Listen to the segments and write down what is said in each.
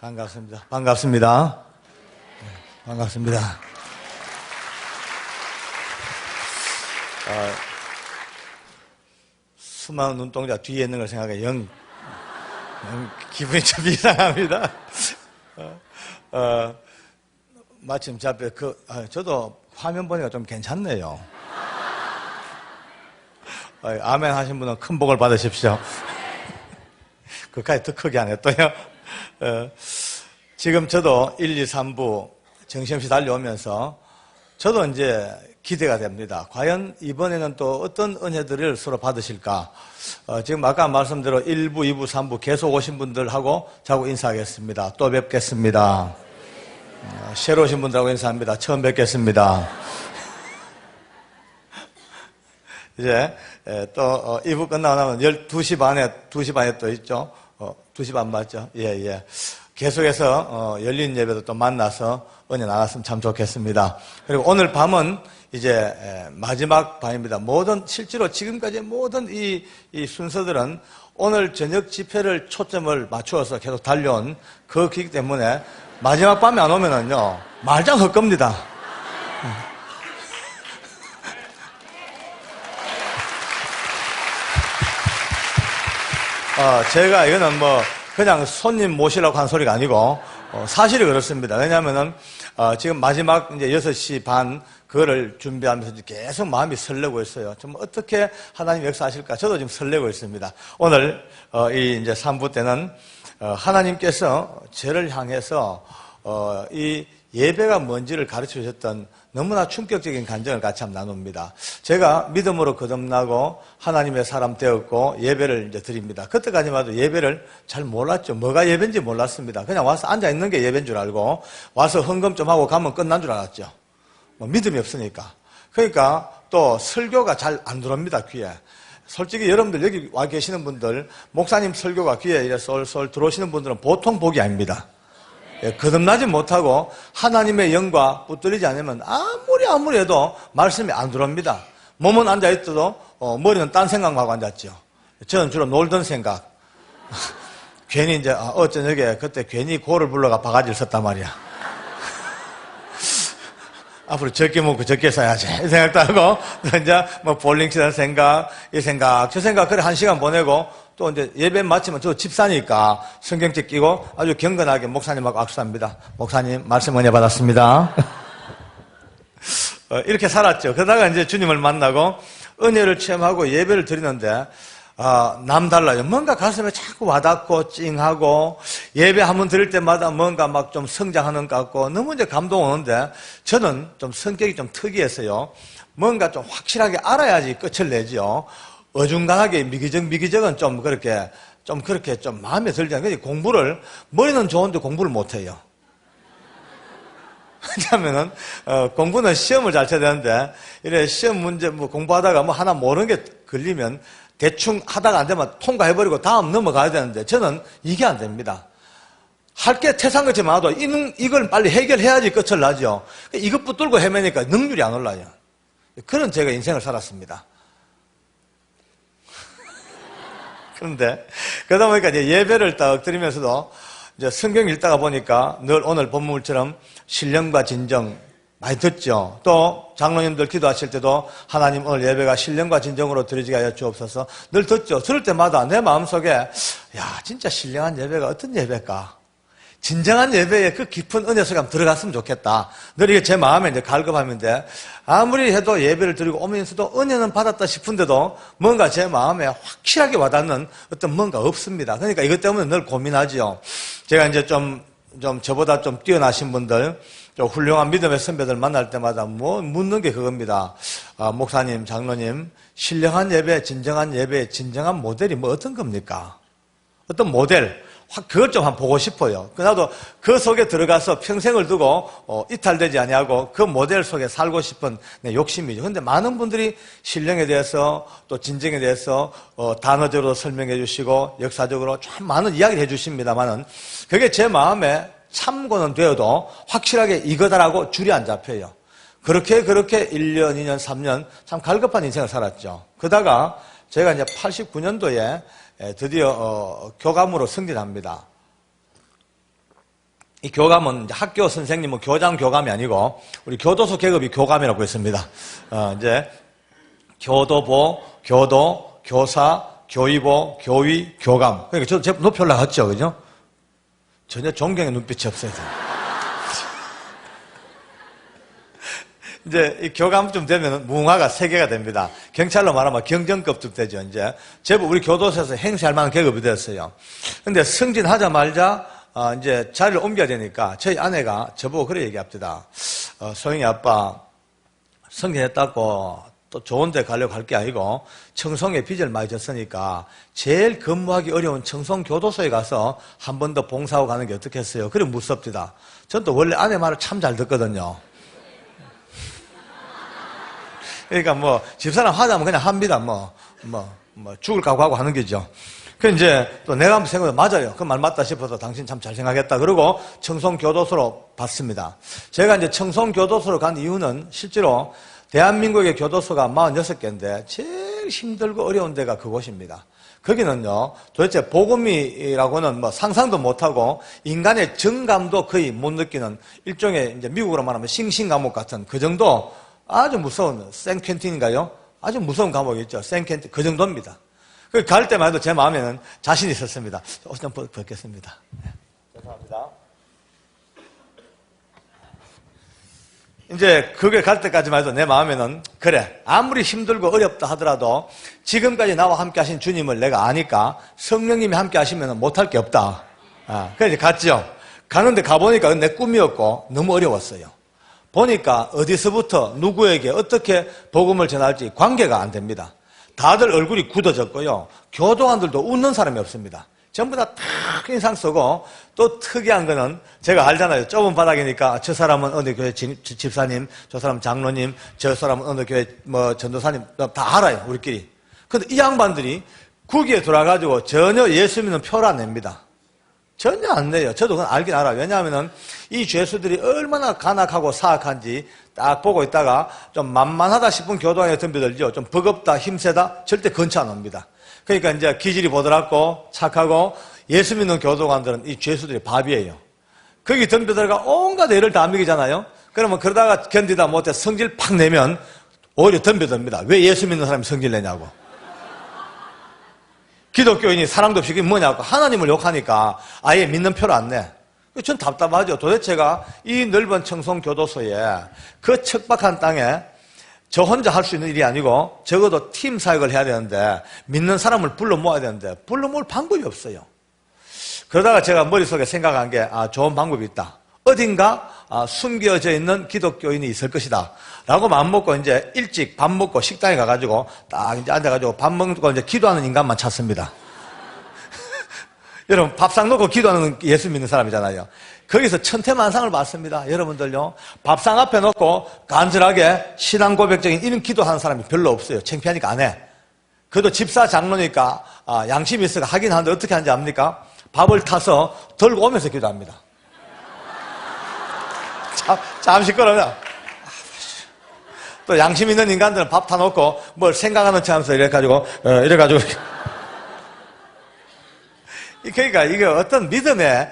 반갑습니다. 반갑습니다. 반갑습니다. 수많은 눈동자 뒤에 있는 걸 생각해 영 기분이 좀 이상합니다. 마침 제 앞에 저도 화면 보니까 좀 괜찮네요. 아멘 하신 분은 큰 복을 받으십시오. 그까지 더 크게 안 했더요. 지금 저도 1, 2, 3부 정신없이 달려오면서 저도 이제 기대가 됩니다. 과연 이번에는 또 어떤 은혜들을 서로 받으실까? 지금 아까 말씀대로 1부, 2부, 3부 계속 오신 분들하고 자고 인사하겠습니다. 또 뵙겠습니다. 새로 오신 분들하고 인사합니다. 처음 뵙겠습니다. 이제 또 2부 끝나고 나면 12시 반에 또 있죠. 2시 반 맞죠? 예. 계속해서 열린 예배도 또 만나서 은혜 나눴으면 참 좋겠습니다. 그리고 오늘 밤은 이제 마지막 밤입니다. 실제로 지금까지 모든 이 순서들은 오늘 저녁 집회를 초점을 맞추어서 계속 달려온 그렇기 때문에 마지막 밤에 안 오면은요, 말짱 할 겁니다. 제가 이거는 그냥 손님 모시라고 한 소리가 아니고, 사실이 그렇습니다. 왜냐면은, 지금 마지막 이제 6시 반, 그거를 준비하면서 계속 마음이 설레고 있어요. 좀 어떻게 하나님 역사하실까? 저도 지금 설레고 있습니다. 오늘, 이제 3부 때는, 하나님께서 저를 향해서, 이 예배가 뭔지를 가르쳐 주셨던 너무나 충격적인 간증을 같이 한번 나눕니다. 제가 믿음으로 거듭나고 하나님의 사람 되었고 예배를 이제 드립니다. 그때까지만 해도 예배를 잘 몰랐죠. 뭐가 예배인지 몰랐습니다. 그냥 와서 앉아있는 게 예배인 줄 알고 와서 헌금 좀 하고 가면 끝난 줄 알았죠. 믿음이 없으니까. 그러니까 또 설교가 잘 안 들어옵니다, 귀에. 솔직히 여러분들 여기 와 계시는 분들 목사님 설교가 귀에 이래 쏠쏠 들어오시는 분들은 보통 복이 아닙니다. 거듭나지 못하고 하나님의 영과 붙들리지 않으면 아무리 해도 말씀이 안 들어옵니다. 몸은 앉아있어도 머리는 딴 생각만 하고 앉았죠. 저는 주로 놀던 생각. 괜히 이제 저녁에 그때 괜히 고를 불러가 바가지를 썼단 말이야. 앞으로 적게 먹고 적게 써야지 이 생각도 하고 이제 볼링 치는 생각, 이 생각, 저 생각 그래 1시간 보내고 또 이제 예배 마치면 저 집사니까 성경책 끼고 아주 경건하게 목사님하고 악수합니다. 목사님 말씀 은혜 받았습니다. 이렇게 살았죠. 그러다가 이제 주님을 만나고 은혜를 체험하고 예배를 드리는데 남달라요. 뭔가 가슴에 자꾸 와닿고 찡하고 예배 한번 드릴 때마다 뭔가 막 좀 성장하는 것 같고 너무 이제 감동 오는데 저는 좀 성격이 좀 특이해서요. 뭔가 좀 확실하게 알아야지 끝을 내죠. 어중간하게 미기적은 좀 그렇게 좀 마음에 들지 않아요. 공부를 머리는 좋은데 공부를 못 해요. 왜냐면은 공부는 시험을 잘 쳐야 되는데 이래 시험 문제 공부하다가 하나 모르는 게 걸리면 대충 하다가 안 되면 통과해버리고 다음 넘어가야 되는데 저는 이게 안 됩니다. 할 게 태산같이 많아도 이걸 빨리 해결해야지 끝을 나죠. 이것 붙들고 헤매니까 능률이 안 올라요. 그런 제가 인생을 살았습니다. 그런데 그러다 보니까 이제 예배를 딱 드리면서도 이제 성경 읽다가 보니까 늘 오늘 본문처럼 신령과 진정 많이 듣죠. 또 장로님들 기도하실 때도 하나님 오늘 예배가 신령과 진정으로 드려지게 하여 주옵소서 늘 듣죠. 들을 때마다 내 마음속에 야 진짜 신령한 예배가 어떤 예배일까? 진정한 예배에 그 깊은 은혜 속에 한번 들어갔으면 좋겠다. 늘 이게 제 마음에 이제 갈급하는데 아무리 해도 예배를 드리고 오면서도 은혜는 받았다 싶은데도 뭔가 제 마음에 확실하게 와닿는 어떤 뭔가 없습니다. 그러니까 이것 때문에 늘 고민하지요. 제가 이제 좀 저보다 좀 뛰어나신 분들, 좀 훌륭한 믿음의 선배들 만날 때마다 묻는 게 그겁니다. 목사님, 장로님, 신령한 예배, 진정한 예배, 진정한 모델이 어떤 겁니까? 어떤 모델? 그걸 좀 한번 보고 싶어요. 나도 그 속에 들어가서 평생을 두고 이탈되지 아니하고 그 모델 속에 살고 싶은 내 욕심이죠. 그런데 많은 분들이 신령에 대해서 또 진정에 대해서 단어적으로 설명해 주시고 역사적으로 참 많은 이야기를 해 주십니다만은 그게 제 마음에 참고는 되어도 확실하게 이거다라고 줄이 안 잡혀요. 그렇게 1년, 2년, 3년 참 갈급한 인생을 살았죠. 그러다가 제가 이제 89년도에 드디어 교감으로 승진합니다. 이 교감은 이제 학교 선생님은 교장 교감이 아니고 우리 교도소 계급이 교감이라고 했습니다. 이제 교도보, 교도, 교사, 교의보, 교위, 교감. 그러니까 저도 제법 높이 올라갔죠, 그죠? 전혀 존경의 눈빛이 없어요. 이제 이 교감쯤 되면 무궁화가 3개가 됩니다. 경찰로 말하면 경정급쯤 되죠, 이제. 제법 우리 교도소에서 행세할 만한 계급이 됐어요. 근데 승진하자마자 이제 자리를 옮겨야 되니까 저희 아내가 저보고 그래 얘기합니다. 소영이 아빠 승진했다고 또 좋은 데 가려고 할 게 아니고 청송에 빚을 많이 졌으니까 제일 근무하기 어려운 청송교도소에 가서 한 번 더 봉사하고 가는 게 어떻겠어요? 그래 무섭디다. 전 또 원래 아내 말을 참 잘 듣거든요. 그러니까 뭐 집사람 하자면 그냥 합니다. 죽을 각오하고 하는 거죠. 그 이제 또 내가 한번 생각해 맞아요. 그 말 맞다 싶어서 당신 참 잘 생각했다. 그러고 청송교도소로 봤습니다. 제가 이제 청송교도소로 간 이유는 실제로 대한민국의 교도소가 46개인데 제일 힘들고 어려운 데가 그곳입니다. 거기는요, 도대체 복음이라고는 뭐 상상도 못하고 인간의 정감도 거의 못 느끼는 일종의 이제 미국으로 말하면 싱싱감옥 같은 그 정도 아주 무서운 생퀸틴인가요? 아주 무서운 감옥이 있죠. 생퀸틴 그 정도입니다. 갈 때만 해도 제 마음에는 자신이 있었습니다. 옷 좀 벗겠습니다. 네, 죄송합니다. 이제 그게 갈 때까지만 해도 내 마음에는 그래 아무리 힘들고 어렵다 하더라도 지금까지 나와 함께 하신 주님을 내가 아니까 성령님이 함께 하시면 못할 게 없다. 그래서 갔죠. 가는데 가보니까 내 꿈이었고 너무 어려웠어요. 보니까 어디서부터 누구에게 어떻게 복음을 전할지 관계가 안 됩니다. 다들 얼굴이 굳어졌고요. 교도관들도 웃는 사람이 없습니다. 전부 다 탁 인상 쓰고 또 특이한 거는 제가 알잖아요. 좁은 바닥이니까 저 사람은 어느 교회 집사님, 저 사람은 장로님, 저 사람은 어느 교회 뭐 전도사님 다 알아요. 우리끼리. 근데 이 양반들이 국기에 돌아가지고 전혀 예수 믿는 표를 안 냅니다. 전혀 안 내요. 저도 그건 알긴 알아요. 왜냐하면 이 죄수들이 얼마나 간악하고 사악한지 딱 보고 있다가 좀 만만하다 싶은 교도관에 덤벼들죠. 좀 버겁다, 힘세다, 절대 근처 안 옵니다. 그러니까 이제 기질이 보드랍고 착하고 예수 믿는 교도관들은 이 죄수들이 밥이에요. 거기 덤벼들어가 온갖 애를 다 먹이잖아요. 그러면 그러다가 견디다 못해 성질 팍 내면 오히려 덤벼듭니다. 왜 예수 믿는 사람이 성질 내냐고. 기독교인이 사랑도 없이 그게 뭐냐고 하나님을 욕하니까 아예 믿는 표를 안 내. 전 답답하죠. 도대체가 이 넓은 청송교도소에 그 척박한 땅에 저 혼자 할 수 있는 일이 아니고 적어도 팀 사역을 해야 되는데 믿는 사람을 불러 모아야 되는데 불러 모을 방법이 없어요. 그러다가 제가 머릿속에 생각한 게 좋은 방법이 있다. 어딘가 숨겨져 있는 기독교인이 있을 것이다. 라고 마음먹고 이제 일찍 밥 먹고 식당에 가가지고 딱 이제 앉아가지고 밥 먹고 이제 기도하는 인간만 찾습니다. 여러분 밥상 놓고 기도하는 예수 믿는 사람이잖아요. 거기서 천태만상을 봤습니다. 여러분들요. 밥상 앞에 놓고 간절하게 신앙 고백적인 이런 기도하는 사람이 별로 없어요. 창피하니까 안 해. 그래도 집사 장로니까 양심이 있어가 하긴 하는데 어떻게 하는지 압니까? 밥을 타서 들고 오면서 기도합니다. 잠시 끌어면 또 양심 있는 인간들은 밥 타놓고 뭘 생각하는 체 하면서 이래가지고 그러니까 이게 어떤 믿음의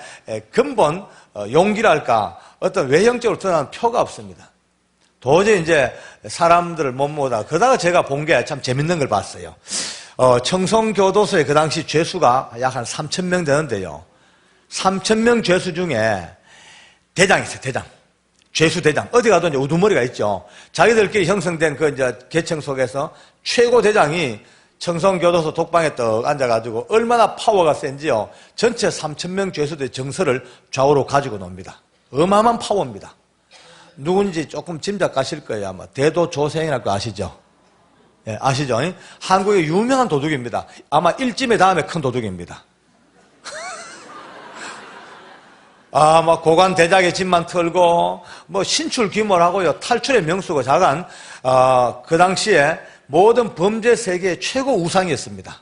근본 용기랄까 어떤 외형적으로 드러나는 표가 없습니다. 도저히 이제 사람들을 못 모으다. 그러다가 제가 본 게 참 재밌는 걸 봤어요. 청송교도소에 그 당시 죄수가 약 한 3,000명 되는데요. 3,000명 죄수 중에 대장이 있어요. 대장. 죄수 대장. 어디 가도 이제 우두머리가 있죠. 자기들끼리 형성된 그 이제 계층 속에서 최고 대장이 청송교도소 독방에 떡 앉아가지고 얼마나 파워가 센지요. 전체 3,000명 죄수들의 정서를 좌우로 가지고 놉니다. 어마어마한 파워입니다. 누군지 조금 짐작 가실 거예요. 아마 대도조생이라고 아시죠? 예, 아시죠? 한국의 유명한 도둑입니다. 아마 일찜의 다음에 큰 도둑입니다. 막 고관 대작의 집만 털고, 신출 귀몰하고요. 탈출의 명수가 자간, 그 당시에 모든 범죄 세계의 최고 우상이었습니다.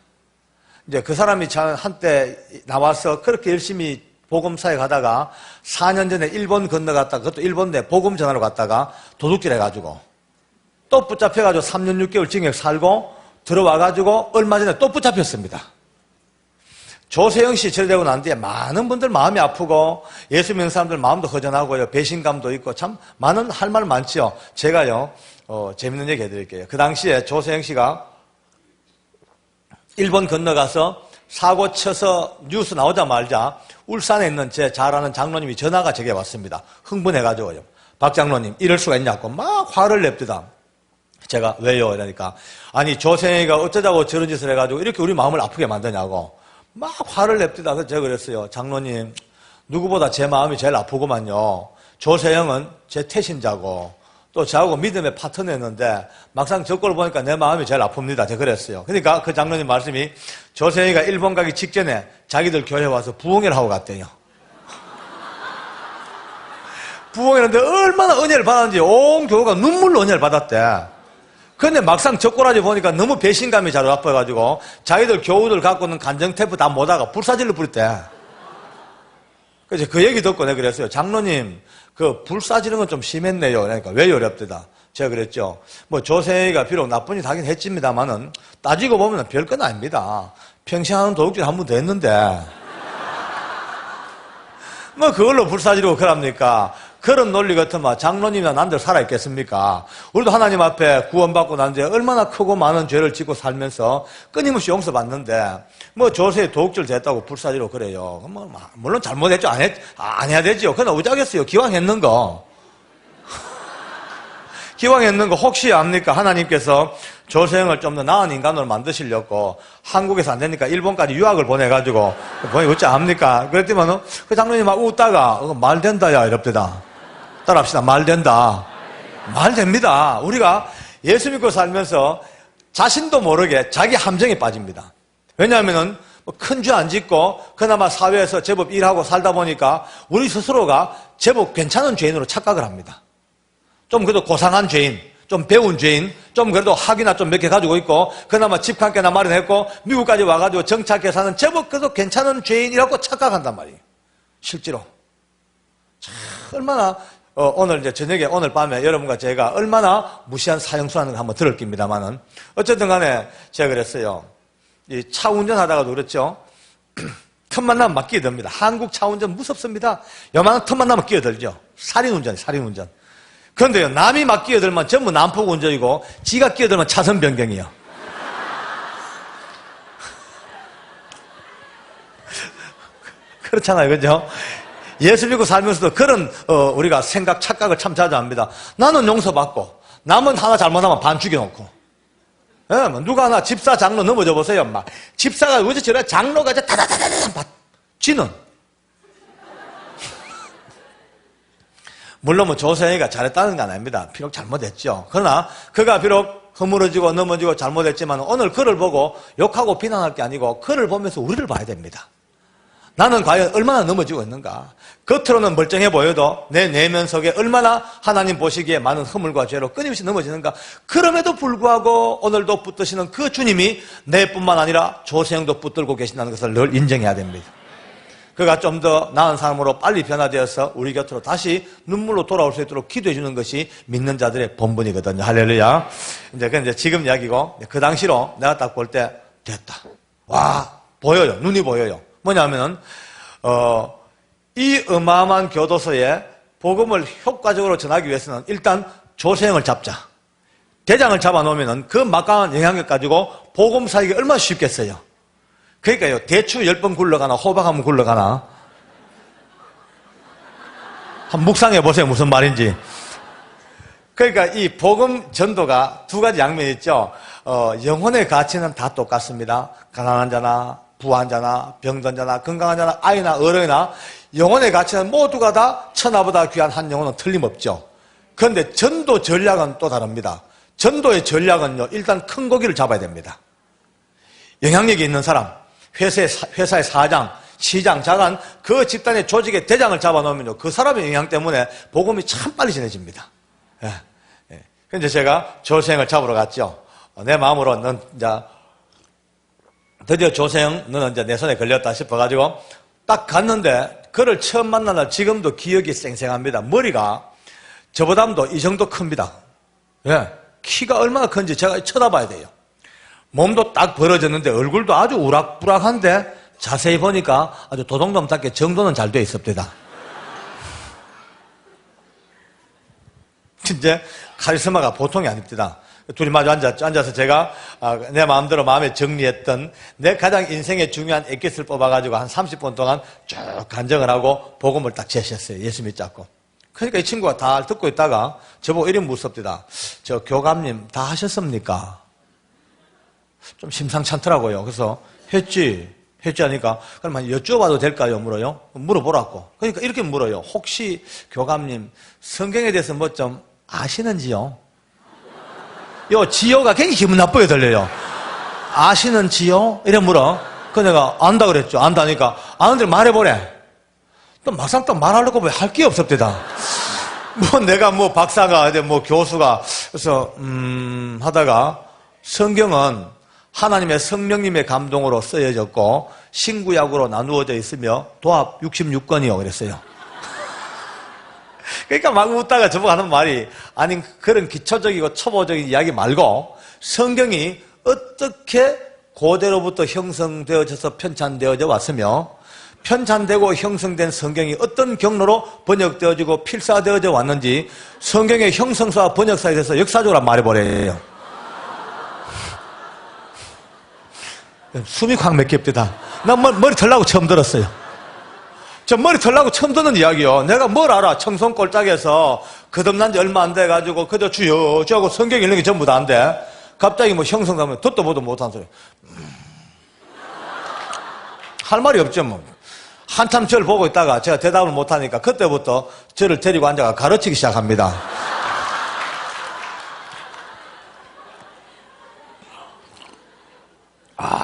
이제 그 사람이 한때 나와서 그렇게 열심히 복음사에 가다가 4년 전에 일본 건너갔다가 그것도 일본 내 복음 전하러 갔다가 도둑질 해가지고 또 붙잡혀가지고 3년 6개월 징역 살고 들어와가지고 얼마 전에 또 붙잡혔습니다. 조세영 씨 처리되고 난 뒤에 많은 분들 마음이 아프고 예수 믿는 사람들 마음도 허전하고요. 배신감도 있고 참 많은 할 말 많지요. 제가요 재밌는 얘기 해드릴게요. 그 당시에 조세영 씨가 일본 건너가서 사고 쳐서 뉴스 나오자마자 울산에 있는 제 잘 아는 장로님이 전화가 제게 왔습니다. 흥분해가지고요. 박 장로님 이럴 수가 있냐고 막 화를 냅니다. 제가 왜요? 이러니까 아니 조세영이가 어쩌자고 저런 짓을 해가지고 이렇게 우리 마음을 아프게 만드냐고 막 화를 냅니다. 그래서 제가 그랬어요. 장로님 누구보다 제 마음이 제일 아프구만요. 조세영은 제 태신자고 또 저하고 믿음의 파트너였는데 막상 저 꼴을 보니까 내 마음이 제일 아픕니다. 제가 그랬어요. 그러니까 그 장로님 말씀이 조세영이가 일본 가기 직전에 자기들 교회 와서 부흥회를 하고 갔대요. 부흥회는데 얼마나 은혜를 받았는지 온 교회가 눈물로 은혜를 받았대. 근데 막상 저 꼬라지 보니까 너무 배신감이 잘 아파가지고 자기들 교우들 갖고는 간정 테이프 다 못하가 불사질러 부렸대. 그래서 그 얘기 듣고 내가 그랬어요. 장로님, 그 불사지는 건 좀 심했네요. 그러니까 왜 어렵대다. 제가 그랬죠. 뭐 조세희가 비록 나쁜 짓 하긴 했습니다만은 따지고 보면 별건 아닙니다. 평생 하는 도둑질 한 번도 했는데 뭐 그걸로 불사지르고 그럽니까? 그런 논리 같으면 장로님이나 남들 살아있겠습니까? 우리도 하나님 앞에 구원받고 난 뒤에 얼마나 크고 많은 죄를 짓고 살면서 끊임없이 용서받는데 뭐 조세에 도둑질 됐다고 불사지로 그래요. 뭐 물론 잘못했죠. 안 해야 되죠. 그러나 어쩌겠어요. 기왕 했는 거. 기왕 했는 거 혹시 압니까? 하나님께서 조세영을 좀 더 나은 인간으로 만드시려고 한국에서 안 되니까 일본까지 유학을 보내가지고 어찌 압니까? 그랬더니 그 장로님 막 웃다가 말 된다 야 이럽니다. 따라합시다. 말 된다. 말 됩니다. 우리가 예수 믿고 살면서 자신도 모르게 자기 함정에 빠집니다. 왜냐하면은 큰 죄 안 짓고 그나마 사회에서 제법 일하고 살다 보니까 우리 스스로가 제법 괜찮은 죄인으로 착각을 합니다. 좀 그래도 고상한 죄인, 좀 배운 죄인, 좀 그래도 학위나 좀 몇 개 가지고 있고 그나마 집 한 개나 마련했고 미국까지 와가지고 정착해 사는 제법 그래도 괜찮은 죄인이라고 착각한단 말이에요. 실제로. 참 얼마나 오늘 이제 저녁에 오늘 밤에 여러분과 제가 얼마나 무시한 사형수라는 걸 한번 들을 겁니다만은 어쨌든 간에 제가 그랬어요. 이 차 운전하다가도 그렇죠. 틈만 나면 막 끼어듭니다. 한국 차 운전 무섭습니다. 요만한 틈만 나면 끼어들죠. 살인운전, 살인운전. 그런데요, 남이 막 끼어들면 전부 난폭 운전이고 지가 끼어들면 차선 변경이요. 그렇잖아요, 그죠? 예수 믿고 살면서도 그런 우리가 생각, 착각을 참 자주 합니다. 나는 용서받고 남은 하나 잘못하면 반 죽여놓고 예, 누가 하나 집사 장로 넘어져 보세요. 막 집사가 어제 저래 장로가 이제 다다다다다 쥐는 물론 뭐 조세희가 잘했다는 건 아닙니다. 비록 잘못했죠. 그러나 그가 비록 허물어지고 넘어지고 잘못했지만 오늘 그를 보고 욕하고 비난할 게 아니고 그를 보면서 우리를 봐야 됩니다. 나는 과연 얼마나 넘어지고 있는가? 겉으로는 멀쩡해 보여도 내 내면 속에 얼마나 하나님 보시기에 많은 허물과 죄로 끊임없이 넘어지는가? 그럼에도 불구하고 오늘도 붙드시는 그 주님이 내뿐만 아니라 조세영도 붙들고 계신다는 것을 늘 인정해야 됩니다. 그가 좀 더 나은 사람으로 빨리 변화되어서 우리 곁으로 다시 눈물로 돌아올 수 있도록 기도해 주는 것이 믿는 자들의 본분이거든요. 할렐루야. 이제 지금 이야기고 그 당시로 내가 딱 볼 때 됐다. 와, 보여요. 눈이 보여요. 뭐냐면은 이 어마어마한 교도소에 복음을 효과적으로 전하기 위해서는 일단 조세영을 잡자. 대장을 잡아놓으면은 그 막강한 영향력 가지고 복음 사역이 얼마나 쉽겠어요. 그러니까요, 대추 10번 굴러가나 호박 한번 굴러가나 한번 묵상해 보세요. 무슨 말인지. 그러니까 이 복음 전도가 두 가지 양면이 있죠. 영혼의 가치는 다 똑같습니다. 가난한 자나 부한 자나 병든 자나 건강한 자나 아이나 어른이나 영혼의 가치는 모두가 다 천하보다 귀한 한 영혼은 틀림없죠. 그런데 전도 전략은 또 다릅니다. 전도의 전략은요, 일단 큰 고기를 잡아야 됩니다. 영향력이 있는 사람, 회사의 사장, 시장, 장관, 그 집단의 조직의 대장을 잡아놓으면요, 그 사람의 영향 때문에 복음이 참 빨리 전해집니다. 예, 예. 그런데 제가 조세영을 잡으러 갔죠. 내 마음으로 넌 이제 드디어 조세영, 너는 이제 내 손에 걸렸다 싶어가지고 딱 갔는데 그를 처음 만난 날 지금도 기억이 생생합니다. 머리가 저보다도 이 정도 큽니다. 예, 키가 얼마나 큰지 제가 쳐다봐야 돼요. 몸도 딱 벌어졌는데 얼굴도 아주 우락부락한데 자세히 보니까 아주 도둑놈답게 정도는 잘 돼 있습니다. 진짜 카리스마가 보통이 아닙니다. 둘이 마주 앉아서 제가 내 마음대로 마음에 정리했던 내 가장 인생에 중요한 엑기스를 뽑아가지고 한 30분 동안 쭉 간증을 하고 복음을 딱 제시했어요. 예수 믿자고. 그러니까 이 친구가 다 듣고 있다가 저보고 이름 묻습니다. 저 교감님 다 하셨습니까? 좀 심상찮더라고요. 그래서 했지 하니까 그러면 여쭤봐도 될까요? 물어요. 물어보라고. 그러니까 이렇게 물어요. 혹시 교감님 성경에 대해서 뭐 좀 아시는지요? 요 지요가 굉장히 기분 나쁘게 들려요. 아시는지요? 이래 물어. 그 내가 안다 그랬죠. 안다니까 아는데 말해보래. 또 막상 또 말하려고 왜 할 게 없었대다. 뭐 내가 뭐 박사가 뭐 교수가 그래서 하다가 성경은 하나님의 성령님의 감동으로 쓰여졌고 신구약으로 나누어져 있으며 도합 66권이요 그랬어요. 그러니까 막 웃다가 저보고 하는 말이 아니 그런 기초적이고 초보적인 이야기 말고 성경이 어떻게 고대로부터 형성되어져서 편찬되어져 왔으며 편찬되고 형성된 성경이 어떤 경로로 번역되어지고 필사되어져 왔는지 성경의 형성사와 번역사에 대해서 역사적으로 말해버려요. 숨이 확 막힙니다. 난 머리 털라고 처음 들었어요. 저 머리 털라고 처음 듣는 이야기요. 내가 뭘 알아. 청송 꼴짝에서 거듭난 지 얼마 안 돼가지고 그저 주여 하고 성경 읽는 게 전부 다 안 돼. 갑자기 뭐 형성하면 듣도 보도 못한 소리. 할 말이 없죠 뭐. 한참 저를 보고 있다가 제가 대답을 못하니까 그때부터 저를 데리고 앉아가 가르치기 시작합니다.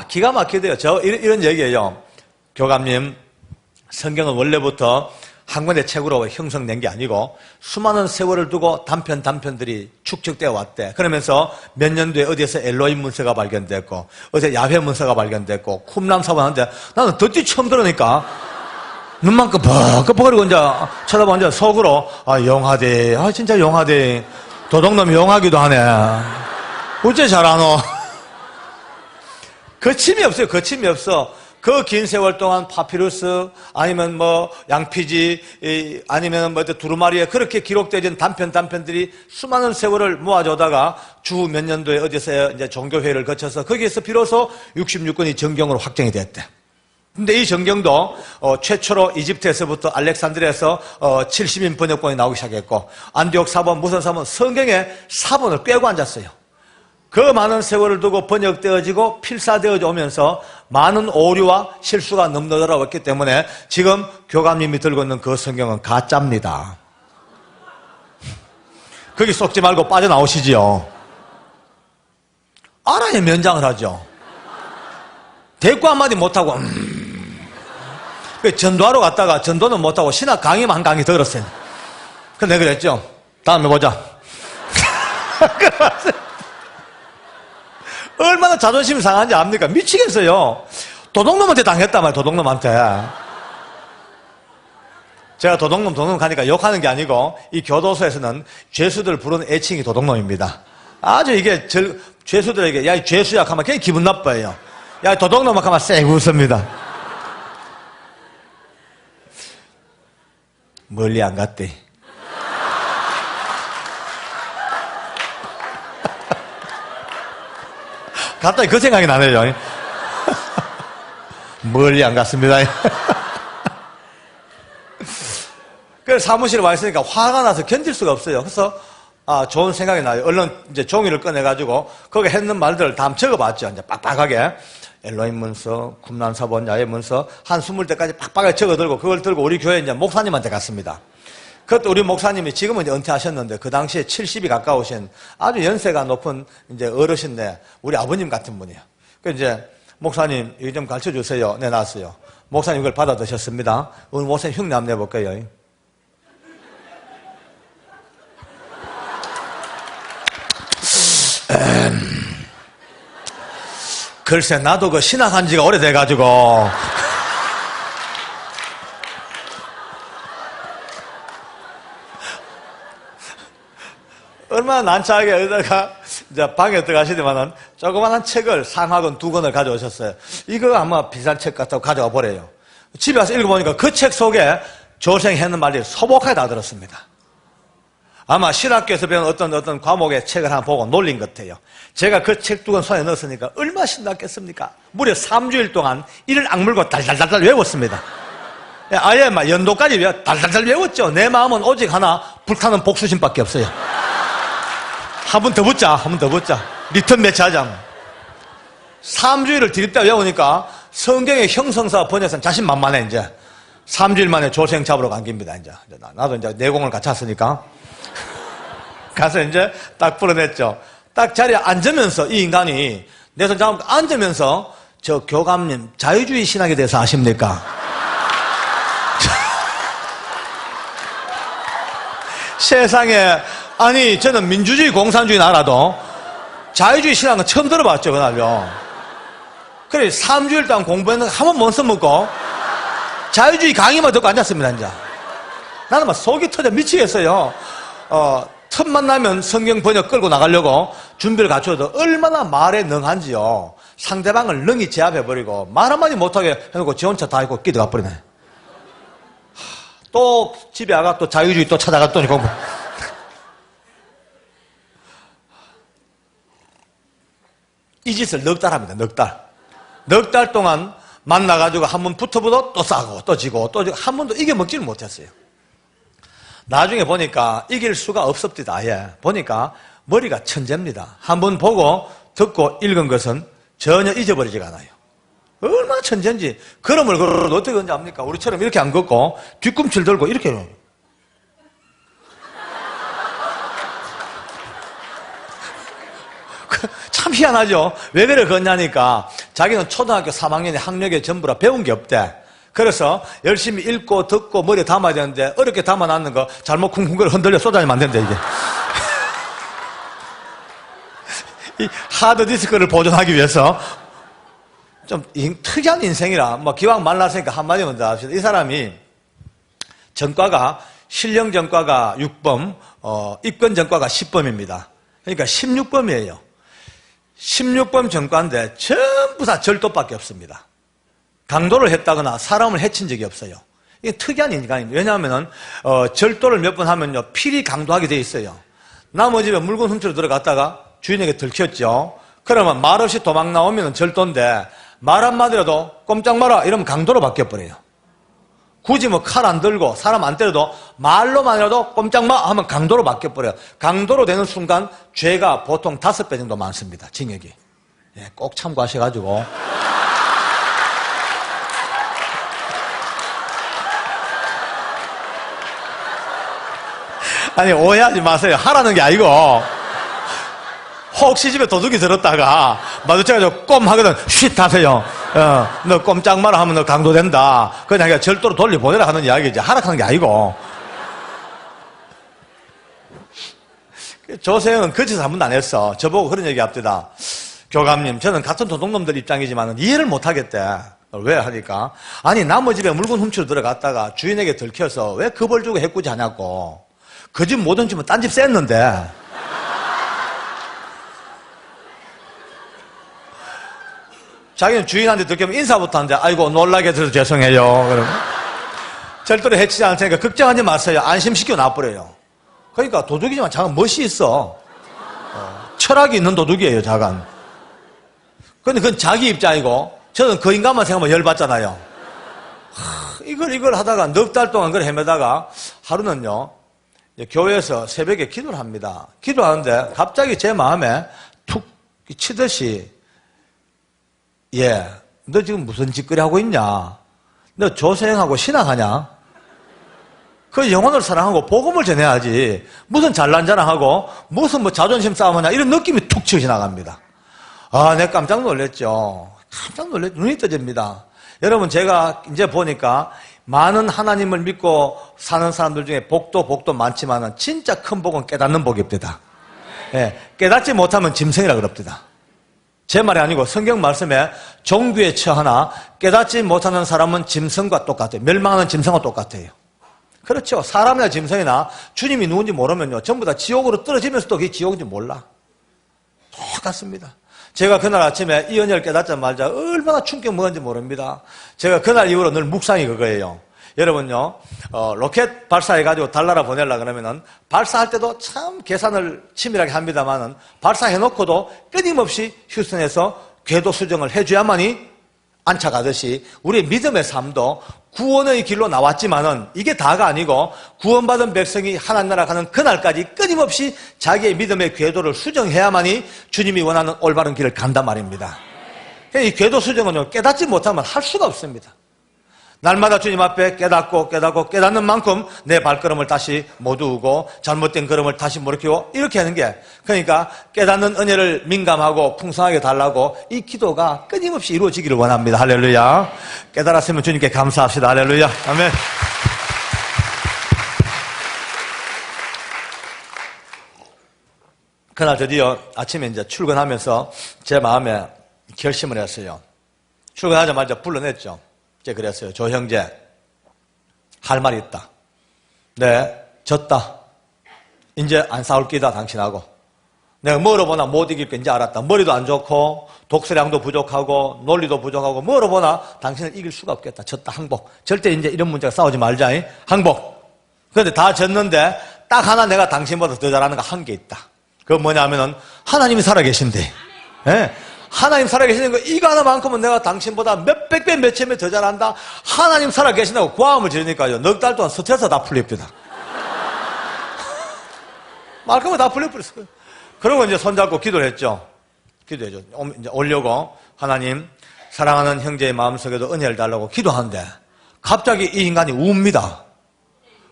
기가 막히대요. 저 이런 얘기예요. 교감님, 성경은 원래부터 한 권의 책으로 형성된 게 아니고 수많은 세월을 두고 단편들이 축적되어 왔대. 그러면서 몇 년도에 어디에서 엘로힘 문서가 발견됐고 어디에 야훼 문서가 발견됐고 쿰람 사본하는데 나는 듣기 처음 들으니까 눈만 끄벅끄벅거리고 이제 쳐다보고 이제 속으로 용하대. 진짜 용하대. 도둑놈이 용하기도 하네. 어째 잘하노? 거침이 없어요. 거침이 없어. 그 긴 세월 동안 파피루스 아니면 뭐 양피지 아니면 뭐 두루마리에 그렇게 기록되어진 단편들이 수많은 세월을 모아줘다가 주 몇 년도에 어디서 이제 종교회의를 거쳐서 거기에서 비로소 66권이 정경으로 확정이 됐대. 근데 이 정경도 최초로 이집트에서부터 알렉산드리아에서 70인 번역본이 나오기 시작했고 안디옥 사본, 무슨 사본, 성경의 사본을 꿰고 앉았어요. 그 많은 세월을 두고 번역되어지고 필사되어져 오면서 많은 오류와 실수가 넘쳐들어왔기 때문에 지금 교감님이 들고 있는 그 성경은 가짜입니다. 거기 속지 말고 빠져나오시지요. 알아야 면장을 하죠. 대꾸 한마디 못하고 전도하러 갔다가 전도는 못하고 신학 강의만 한 강의 들었어요. 근데 내가 그랬죠. 다음에 보자. 얼마나 자존심이 상한지 압니까? 미치겠어요. 도둑놈한테 당했단 말이에요. 도둑놈한테. 제가 도둑놈 가니까 욕하는 게 아니고 이 교도소에서는 죄수들 부르는 애칭이 도둑놈입니다. 아주 이게 죄수들에게 야 이 죄수야 하면 굉장히 기분 나빠요. 야 도둑놈 하면 쎄 웃습니다. 멀리 안 갔대. 갑자기 그 생각이 나네요. 멀리 안 갔습니다. 그래서 사무실에 와 있으니까 화가 나서 견딜 수가 없어요. 그래서 좋은 생각이 나요. 얼른 이제 종이를 꺼내가지고 거기 했는 말들을 다 적어봤죠. 이제 빡빡하게 엘로힘 문서, 쿰란 사본, 야훼 문서 한 20대까지 빡빡하게 적어들고 그걸 들고 우리 교회 이제 목사님한테 갔습니다. 그것도 우리 목사님이 지금은 이제 은퇴하셨는데 그 당시에 70이 가까우신 아주 연세가 높은 이제 어르신데 우리 아버님 같은 분이에요. 그 이제 목사님 이거 좀 가르쳐 주세요. 내놨어요. 목사님 이걸 받아 드셨습니다. 오늘 목사님 흉내 한번 내볼게요. 글쎄 나도 그 신학한 지가 오래돼가지고 얼마나 난처하게 여기다가 이제 방에 들어가시더만은 조그만한 책을 상하권 2권을 가져오셨어요. 이거 아마 비싼 책 같다고 가져와 보래요. 집에 와서 읽어보니까 그 책 속에 조생이 했는 말이 소복하게 다 들었습니다. 아마 신학교에서 배운 어떤 과목의 책을 하나 보고 놀린 것 같아요. 제가 그 책 2권 손에 넣었으니까 얼마나 신났겠습니까? 무려 3주일 동안 이를 악물고 달달달달 외웠습니다. 아예 막 연도까지 달달달 외웠죠. 내 마음은 오직 하나, 불타는 복수심밖에 없어요. 한 번 더 붙자. 리턴 매치 하자. 3주일을 디립다 외우니까 성경의 형성사 번역은 자신만만해, 이제. 3주일 만에 조생 잡으러 간 겁니다, 이제. 나도 이제 내공을 갖췄으니까. 가서 이제 딱 풀어냈죠. 딱 자리에 앉으면서 이 인간이 내 손 잡고 앉으면서 저 교감님 자유주의 신학에 대해서 아십니까? 세상에, 아니, 저는 민주주의, 공산주의 나라도 자유주의 신앙은 처음 들어봤죠, 그날요. 그래, 3주일 동안 공부했는 거 한 번 못 써먹고, 자유주의 강의만 듣고 앉았습니다, 이제. 나는 막 속이 터져 미치겠어요. 틈만 나면 성경 번역 끌고 나가려고 준비를 갖춰도 얼마나 말에 능한지요. 상대방을 능히 제압해버리고, 말 한마디 못하게 해놓고 지 혼자 다 있고 끼들어가 버리네. 또 집에 와가 또 자유주의 또 찾아갔더니 공부. 이 짓을 넉 달 합니다, 넉 달. 넉 달 동안 만나가지고 한 번 붙어보도 또 싸고 또 지고 또 지고 한 번도 이겨먹지를 못했어요. 나중에 보니까 이길 수가 없었답니다, 아예. 보니까 머리가 천재입니다. 한 번 보고 듣고 읽은 것은 전혀 잊어버리지가 않아요. 얼마나 천재인지. 걸음을 걸어도 어떻게 건지 압니까? 우리처럼 이렇게 안 걷고 뒤꿈치를 들고 이렇게. 참 희한하죠? 왜 그래 걷냐니까 자기는 초등학교 3학년에 학력에 전부라 배운 게 없대. 그래서 열심히 읽고 듣고 머리에 담아야 되는데 어렵게 담아놨는 거 잘못 쿵쿵거려 흔들려 쏟아내면 안 된다, 이게. 이 하드디스크를 보존하기 위해서 좀 특이한 인생이라, 뭐 기왕 말랐으니까 한마디만 더 합시다. 이 사람이 전과가, 신령 전과가 6범, 입건 전과가 10범입니다. 그러니까 16범이에요. 16범 전과인데 전부 다 절도밖에 없습니다. 강도를 했다거나 사람을 해친 적이 없어요. 이게 특이한 인간입니다. 왜냐하면 절도를 몇 번 하면요 필히 강도하게 돼 있어요. 남의 집에 물건 훔치러 들어갔다가 주인에게 들켰죠. 그러면 말없이 도망 나오면 절도인데 말 한마디라도 꼼짝 마라 이러면 강도로 바뀌어버려요. 굳이 뭐 칼 안 들고 사람 안 때려도 말로만이라도 꼼짝 마 하면 강도로 바뀌어버려요. 강도로 되는 순간 죄가 보통 5배 정도 많습니다, 징역이. 예, 꼭 참고하셔가지고. 아니, 오해하지 마세요. 하라는 게 아니고, 혹시 집에 도둑이 들었다가 마주쳐가지고 꼼 하거든 쉿 하세요. 너 꼼짝 마라 하면 너 강도된다. 그냥 절도로 돌려보내라 하는 이야기지, 하락하는 게 아니고. 조세형은 그 짓을 한 번도 안 했어. 저보고 그런 얘기 합니다. 교감님, 저는 같은 도둑놈들 입장이지만 이해를 못 하겠대. 왜 하니까, 아니 남의 집에 물건 훔치러 들어갔다가 주인에게 들켜서 왜 그 벌 주고 해꾸지 하냐고. 그 집 모든 집은 딴 집 쐈는데 자기는 주인한테 들키면 인사부터 하는데, 아이고 놀라게 들어서 죄송해요. 그러면 절대로 해치지 않을 테니까 걱정하지 마세요. 안심시켜 놔버려요. 그러니까 도둑이지만 자간 멋이 있어. 철학이 있는 도둑이에요, 자간. 근데 그건 자기 입장이고, 저는 그 인간만 생각하면 열받잖아요. 이걸 하다가 넉 달 동안 그걸 헤매다가 하루는요, 교회에서 새벽에 기도를 합니다. 기도하는데 갑자기 제 마음에 툭 치듯이, 너 지금 무슨 짓거리 하고 있냐? 너 조생하고 신앙하냐? 그 영혼을 사랑하고 복음을 전해야지. 무슨 잘난 자랑하고 무슨 뭐 자존심 싸움하냐, 이런 느낌이 툭 치고 지나갑니다. 아, 내가 깜짝 놀랐죠. 눈이 떠집니다. 여러분, 제가 이제 보니까 많은 하나님을 믿고 사는 사람들 중에 복도 많지만은 진짜 큰 복은 깨닫는 복입니다. 깨닫지 못하면 짐승이라 그럽니다. 제 말이 아니고 성경 말씀에 종교에 처하나 깨닫지 못하는 사람은 짐승과 똑같아요. 멸망하는 짐승과 똑같아요. 그렇죠. 사람이나 짐승이나 주님이 누군지 모르면요 전부 다 지옥으로 떨어지면서도 그게 지옥인지 몰라. 똑같습니다. 제가 그날 아침에 이 은혜를 깨닫자마자 얼마나 충격 먹었는지 모릅니다. 제가 그날 이후로 늘 묵상이 그거예요. 여러분요, 로켓 발사해가지고 달나라 보내려고 그러면은 발사할 때도 참 계산을 치밀하게 합니다만은 발사해놓고도 끊임없이 휴스턴에서 궤도 수정을 해줘야만이 안착하듯이 우리 믿음의 삶도 구원의 길로 나왔지만은 이게 다가 아니고 구원받은 백성이 하나님 나라 가는 그날까지 끊임없이 자기의 믿음의 궤도를 수정해야만이 주님이 원하는 올바른 길을 간단 말입니다. 이 궤도 수정은요, 깨닫지 못하면 할 수가 없습니다. 날마다 주님 앞에 깨닫는 만큼 내 발걸음을 다시 모두고 잘못된 걸음을 다시 몰이키고 이렇게 하는 게, 그러니까 깨닫는 은혜를 민감하고 풍성하게 달라고 이 기도가 끊임없이 이루어지기를 원합니다. 할렐루야. 깨달았으면 주님께 감사합시다. 할렐루야. 아멘. 그날 드디어 아침에 이제 출근하면서 제 마음에 결심을 했어요. 출근하자마자 불러냈죠. 이제 그랬어요. 조 형제, 할 말이 있다. 네, 졌다. 이제 안 싸울 기다, 당신하고. 내가 뭐로 보나 못 이길 거 이제 알았다. 머리도 안 좋고, 독서량도 부족하고, 논리도 부족하고, 뭐로 보나 당신을 이길 수가 없겠다. 졌다, 항복. 절대 이제 이런 문제가 싸우지 말자, 항복. 그런데 다 졌는데, 딱 하나 내가 당신보다 더 잘하는 거 한 게 있다. 그건 뭐냐 하면은, 하나님이 살아계신데. 예? 하나님 살아계시는 거 이거 하나만큼은 내가 당신보다 몇백 배, 몇천 배 더 잘한다. 하나님 살아계신다고 고함을 지르니까요. 넉 달 동안 스트레스 다 풀립니다. 말끔하게 다 풀려버렸어요. 그러고 이제 손잡고 기도를 했죠. 기도했죠. 이제 오려고 하나님 사랑하는 형제의 마음속에도 은혜를 달라고 기도하는데 갑자기 이 인간이 웁니다.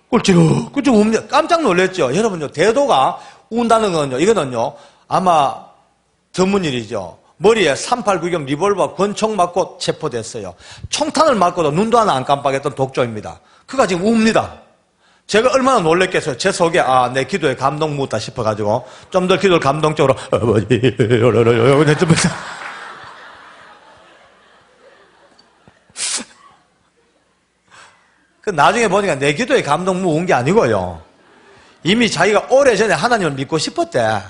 꿀ጭ룩 웁니다. 깜짝 놀랐죠. 여러분요, 대도가 운다는 건요, 이거는요 아마 드문 일이죠. 머리에 389경 리볼버 권총 맞고 체포됐어요. 총탄을 맞고도 눈도 하나 안 깜빡했던 독조입니다. 그가 지금 웁니다. 제가 얼마나 놀랬겠어요. 제 속에 내 기도에 감동 묻다 싶어가지고 좀 더 기도를 감동적으로 아버지 그 나중에 보니까 내 기도에 감동 묻은 게 아니고요. 이미 자기가 오래전에 하나님을 믿고 싶었대.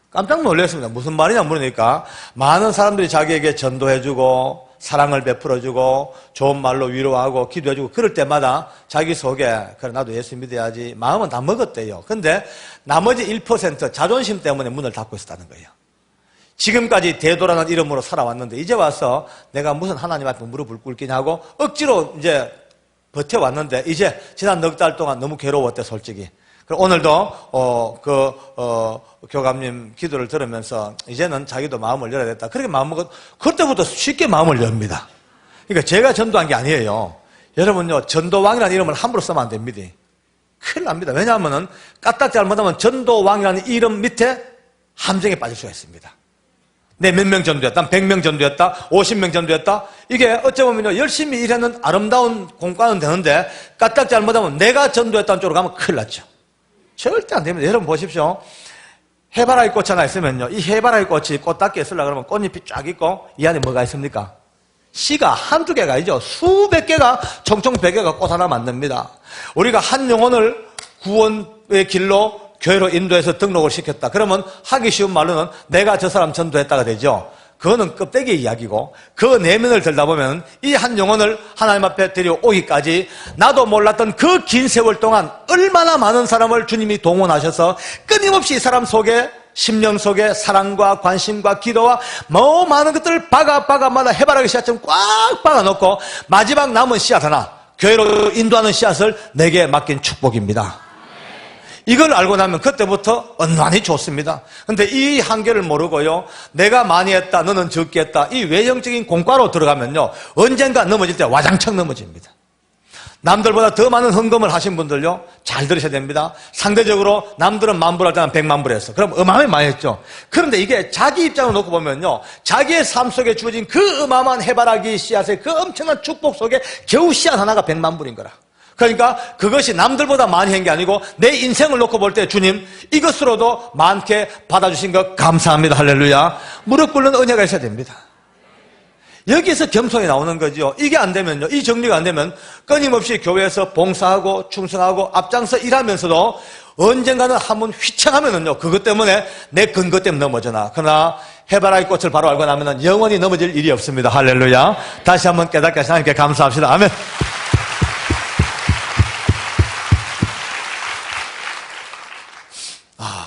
깜짝 놀랐습니다. 무슨 말이냐 물으니까 많은 사람들이 자기에게 전도해주고 사랑을 베풀어주고 좋은 말로 위로하고 기도해주고 그럴 때마다 자기 속에 그래 나도 예수 믿어야지 마음은 다 먹었대요. 근데 나머지 1% 자존심 때문에 문을 닫고 있었다는 거예요. 지금까지 대도라는 이름으로 살아왔는데 이제 와서 내가 무슨 하나님 앞에 무릎을 꿇기냐고 억지로 이제 버텨왔는데 이제 지난 넉 달 동안 너무 괴로웠대 솔직히. 오늘도 교감님 기도를 들으면서 이제는 자기도 마음을 열어야 됐다. 그렇게 마음먹었. 그때부터 쉽게 마음을 엽니다. 그러니까 제가 전도한 게 아니에요. 여러분요, 전도왕이라는 이름을 함부로 쓰면 안 됩니다. 큰일 납니다. 왜냐하면은 까딱 잘못하면 전도왕이라는 이름 밑에 함정에 빠질 수가 있습니다. 내 몇 명 전도했다, 100명 전도했다, 50명 전도했다. 이게 어쩌면요, 열심히 일하는 아름다운 공과는 되는데 까딱 잘못하면 내가 전도했다는 쪽으로 가면 큰일 났죠. 절대 안 됩니다. 여러분 보십시오. 해바라기 꽃 하나 있으면요, 이 해바라기 꽃이 꽃답게 쓰려고 그러면 꽃잎이 쫙 있고 이 안에 뭐가 있습니까? 씨가 한두 개가 아니죠. 수백 개가 총총 100개가 꽃 하나 만듭니다. 우리가 한 영혼을 구원의 길로 교회로 인도해서 등록을 시켰다. 그러면 하기 쉬운 말로는 내가 저 사람 전도했다가 되죠. 그거는 껍데기 이야기고 그 내면을 들다 보면 이 한 영혼을 하나님 앞에 데려오기까지 나도 몰랐던 그 긴 세월 동안 얼마나 많은 사람을 주님이 동원하셔서 끊임없이 이 사람 속에 심령 속에 사랑과 관심과 기도와 많은 것들을 박아마다 해바라기 씨앗처럼 꽉 박아놓고 마지막 남은 씨앗 하나 교회로 인도하는 씨앗을 내게 맡긴 축복입니다. 이걸 알고 나면 그때부터 은환히 좋습니다. 근데 이 한계를 모르고요, 내가 많이 했다, 너는 적게 했다, 이 외형적인 공과로 들어가면요, 언젠가 넘어질 때 와장창 넘어집니다. 남들보다 더 많은 헌금을 하신 분들요, 잘 들으셔야 됩니다. 상대적으로 남들은 10,000불 할 때는 1,000,000불 했어. 그럼 어마어마하게 많이 했죠. 그런데 이게 자기 입장으로 놓고 보면요, 자기의 삶 속에 주어진 그 어마어마한 해바라기 씨앗의 그 엄청난 축복 속에 겨우 씨앗 하나가 1,000,000불인 거라. 그러니까 그것이 남들보다 많이 한 게 아니고 내 인생을 놓고 볼 때 주님 이것으로도 많게 받아주신 것 감사합니다. 할렐루야. 무릎 꿇는 은혜가 있어야 됩니다. 여기에서 겸손이 나오는 거죠. 이게 안 되면요, 이 정리가 안 되면 끊임없이 교회에서 봉사하고 충성하고 앞장서 일하면서도 언젠가는 한번 휘청하면은요, 그것 때문에 내 근거 때문에 넘어져나. 그러나 해바라기 꽃을 바로 알고 나면은 영원히 넘어질 일이 없습니다. 할렐루야. 다시 한번 깨닫게 하신 하나님께 감사합시다. 아멘.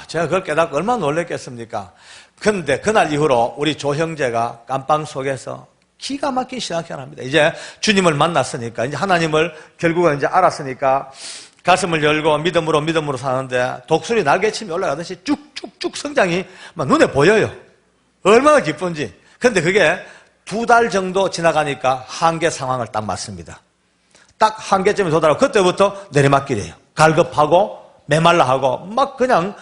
제가 그걸 깨닫고 얼마나 놀랐겠습니까? 근데 그날 이후로 우리 조 형제가 깜빵 속에서 기가 막힌 신앙생활을 합니다. 이제 주님을 만났으니까, 이제 하나님을 결국은 이제 알았으니까 가슴을 열고 믿음으로 사는데 독수리 날개침이 올라가듯이 쭉쭉쭉 성장이 막 눈에 보여요. 얼마나 기쁜지. 근데 그게 2달 정도 지나가니까 한계 상황을 딱 맞습니다. 딱 한계점에 도달하고 그때부터 내리막길이에요. 갈급하고 메말라 하고 막 그냥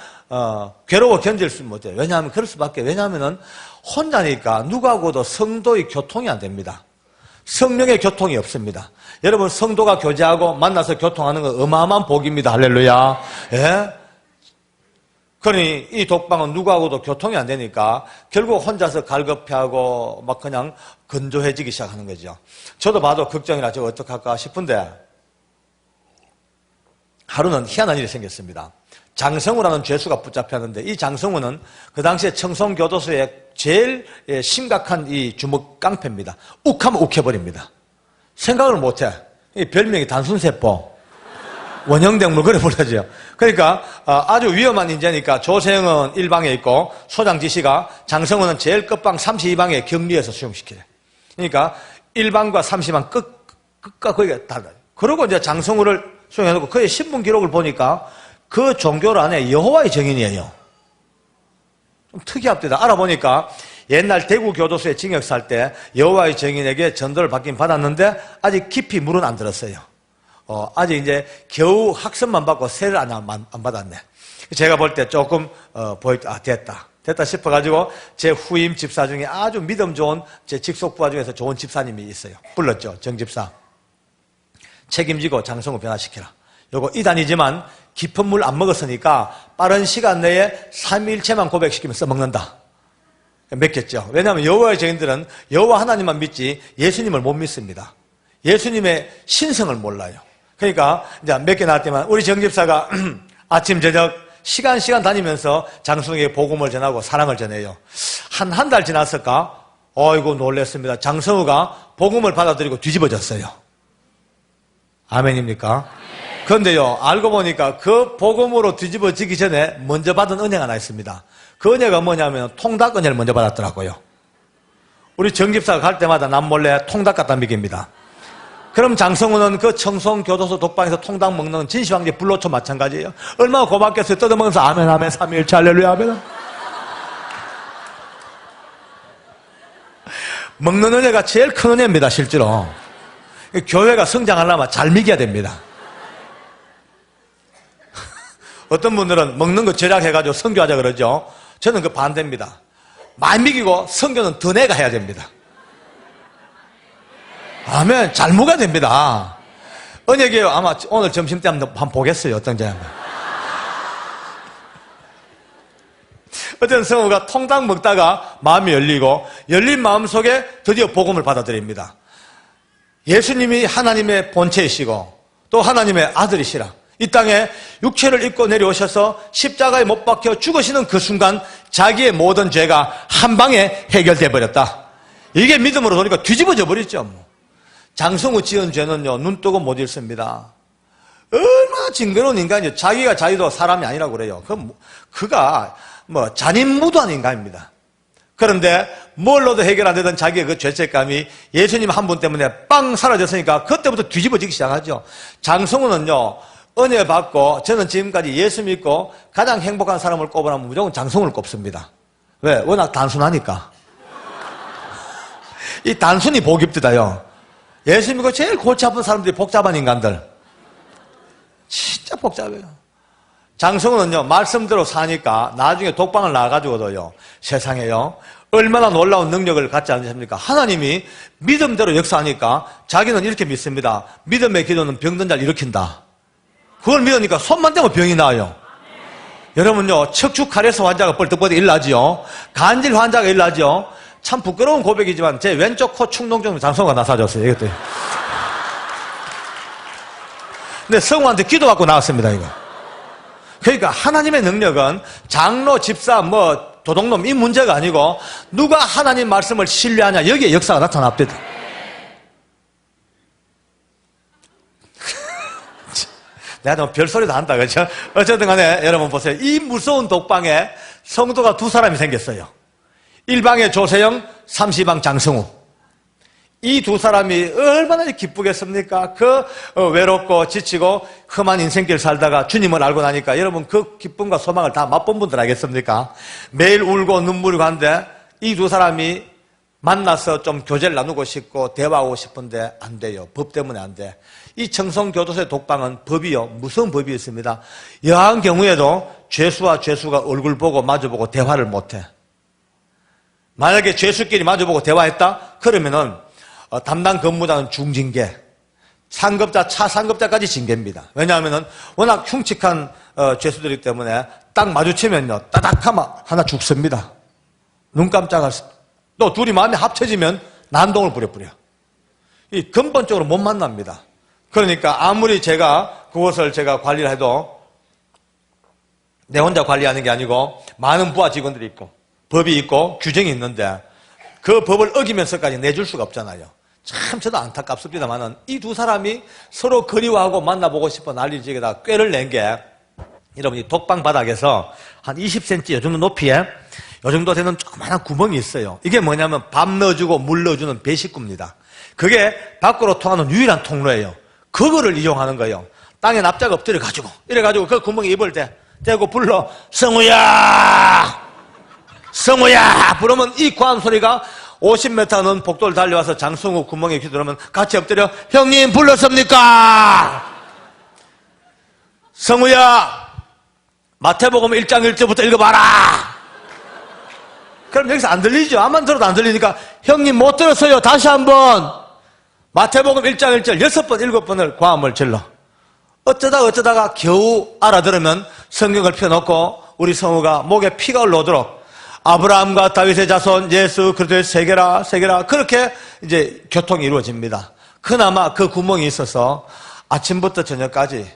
괴로워 견딜 수 못해요. 왜냐하면 그럴 수밖에. 왜냐하면은 혼자니까 누구하고도 성도의 교통이 안 됩니다. 성령의 교통이 없습니다. 여러분, 성도가 교제하고 만나서 교통하는 건 어마어마한 복입니다. 할렐루야. 예? 그러니 이 독방은 누구하고도 교통이 안 되니까 결국 혼자서 갈급해하고 막 그냥 건조해지기 시작하는 거죠. 저도 봐도 걱정이나 저거 어떡할까 싶은데 하루는 희한한 일이 생겼습니다. 장성우라는 죄수가 붙잡혔는데 이 장성우는 그 당시에 청송교도소의 제일 심각한 이 주먹 깡패입니다. 욱하면 욱해버립니다. 생각을 못해. 이 별명이 단순세포, 원형대물 그래 불러죠. 그러니까 아주 위험한 인재니까 조세영은 1방에 있고 소장 지시가 장성우는 제일 끝방 32방에 격리해서 수용시키래. 그러니까 1방과 30방 끝과 거기가 달라요. 그러고 이제 장성우를 수용해놓고 그의 신분 기록을 보니까 그 종교 안에 여호와의 증인이에요. 좀 특이합니다. 알아보니까 옛날 대구 교도소에 징역 살 때 여호와의 증인에게 전도를 받긴 받았는데 아직 깊이 물은 안 들었어요. 아직 이제 겨우 학습만 받고 세를 안 받았네. 제가 볼 때 조금 됐다 싶어가지고 제 후임 집사 중에 아주 믿음 좋은 제 직속 부하 중에서 좋은 집사님이 있어요. 불렀죠. 정 집사. 책임지고 장성우 변화시켜라. 요거 이단이지만 깊은 물 안 먹었으니까 빠른 시간 내에 3일체만 고백시키면 써먹는다. 맺겠죠. 왜냐하면 여호와의 증인들은 여호와 하나님만 믿지 예수님을 못 믿습니다. 예수님의 신성을 몰라요. 그러니까 이제 몇 개 나왔지만 우리 정집사가 아침 저녁 시간 다니면서 장성우에게 복음을 전하고 사랑을 전해요. 한 달 지났을까? 어이구 놀랬습니다. 장성우가 복음을 받아들이고 뒤집어졌어요. 아멘입니까? 그런데요, 알고 보니까 그 복음으로 뒤집어지기 전에 먼저 받은 은혜가 하나 있습니다. 그 은혜가 뭐냐면 통닭 은혜를 먼저 받았더라고요. 우리 정집사가 갈 때마다 남몰래 통닭 갖다 먹입니다. 그럼 장성우는 그 청송교도소 독방에서 통닭 먹는 진시황제 불로초 마찬가지예요. 얼마나 고맙겠어요. 뜯어먹으면서 아멘 아멘 삼위일체 할렐루야 아멘. 먹는 은혜가 제일 큰 은혜입니다. 실제로 교회가 성장하려면 잘 먹여야 됩니다. 어떤 분들은 먹는 거 절약해가지고 선교하자 그러죠. 저는 그 반대입니다. 많이 먹이고 선교는 더 내가 해야 됩니다. 아멘. 잘 먹어야 됩니다. 언약이에요. 아마 오늘 점심때 한번 보겠어요. 어떤지. 어떤 성우가 통닭 먹다가 마음이 열린 마음 속에 드디어 복음을 받아들입니다. 예수님이 하나님의 본체이시고 또 하나님의 아들이시라. 이 땅에 육체를 입고 내려오셔서 십자가에 못 박혀 죽으시는 그 순간 자기의 모든 죄가 한 방에 해결돼 버렸다. 이게 믿음으로 보니까 뒤집어져 버렸죠. 장성우 지은 죄는요, 눈 뜨고 못 읽습니다. 얼마나 징그러운 인간이죠. 자기가 자기도 사람이 아니라고 그래요. 그가 잔인무도한 인간입니다. 그런데 뭘로도 해결 안 되던 자기의 그 죄책감이 예수님 한 분 때문에 빵 사라졌으니까 그때부터 뒤집어지기 시작하죠. 장성우는요, 은혜 받고 저는 지금까지 예수 믿고 가장 행복한 사람을 꼽으라면 무조건 장성우를 꼽습니다. 왜? 워낙 단순하니까. 이 단순히 복이 없다요. 예수 믿고 제일 골치 아픈 사람들이 복잡한 인간들. 진짜 복잡해요. 장성우는요, 말씀대로 사니까 나중에 독방을 나와가지고도요, 세상에요, 얼마나 놀라운 능력을 갖지 않으십니까? 하나님이 믿음대로 역사하니까 자기는 이렇게 믿습니다. 믿음의 기도는 병든 자를 일으킨다. 그걸 믿으니까 손만 대면 병이 나아요. 여러분요, 척추 카레스 환자가 뻘떡뻘떡 일나지요. 간질 환자가 일나지요. 참 부끄러운 고백이지만 제 왼쪽 코 충동증 장성우가 나사줬어요. 이것도. 근데 성우한테 기도받고 나왔습니다, 이거. 그러니까 하나님의 능력은 장로, 집사, 도둑놈 이 문제가 아니고 누가 하나님 말씀을 신뢰하냐 여기에 역사가 나타납니다. 내가 너무 별소리도 한다, 그렇죠? 어쨌든 간에 여러분 보세요. 이 무서운 독방에 성도가 두 사람이 생겼어요. 1방의 조세영, 32방 장성우. 이 두 사람이 얼마나 기쁘겠습니까? 외롭고 지치고 험한 인생길 살다가 주님을 알고 나니까 여러분 그 기쁨과 소망을 다 맛본 분들 알겠습니까? 매일 울고 눈물이 간데 이 두 사람이 만나서 좀 교제를 나누고 싶고 대화하고 싶은데 안 돼요. 법 때문에 안 돼. 이 청송교도소의 독방은 법이요. 무서운 법이었습니다. 여한 경우에도 죄수와 죄수가 얼굴 보고 마주보고 대화를 못해. 만약에 죄수끼리 마주보고 대화했다? 그러면은 담당 근무자는 중징계, 상급자, 차상급자까지 징계입니다. 왜냐하면은 워낙 흉측한 죄수들이기 때문에 딱 마주치면요, 따닥하면 하나 죽습니다. 눈 깜짝할 수. 또 둘이 마음이 합쳐지면 난동을 부려버려. 이 근본적으로 못 만납니다. 그러니까 아무리 그것을 제가 관리를 해도 내 혼자 관리하는 게 아니고 많은 부하 직원들이 있고 법이 있고 규정이 있는데 그 법을 어기면서까지 내줄 수가 없잖아요. 참 저도 안타깝습니다만은 이 두 사람이 서로 그리워하고 만나보고 싶어 난리지게다 꾀를 낸 게 여러분 이 독방 바닥에서 한 20cm 요 정도 높이에 요 정도 되는 조그마한 구멍이 있어요. 이게 뭐냐면 밥 넣어주고 물 넣어주는 배식구입니다. 그게 밖으로 통하는 유일한 통로예요. 그거를 이용하는 거예요. 땅에 납작 엎드려가지고 이래가지고 그 구멍에 입을 대고 불러 성우야 성우야 부르면 이 고함 소리가 50m 넘는 복도를 달려와서 장성우 구멍에 귀들어오면 같이 엎드려 형님 불렀습니까? 성우야 마태복음 1장 1절부터 읽어봐라. 그럼 여기서 안 들리죠? 암만 들어도 안 들리니까 형님 못 들었어요. 다시 한번 마태복음 1장 1절 6번 7번을 고함을 질러. 어쩌다가 겨우 알아들으면 성경을 펴놓고 우리 성우가 목에 피가 올라오도록 아브라함과 다윗의 자손 예수 그리스도의 세계라 그렇게 이제 교통이 이루어집니다. 그나마 그 구멍이 있어서 아침부터 저녁까지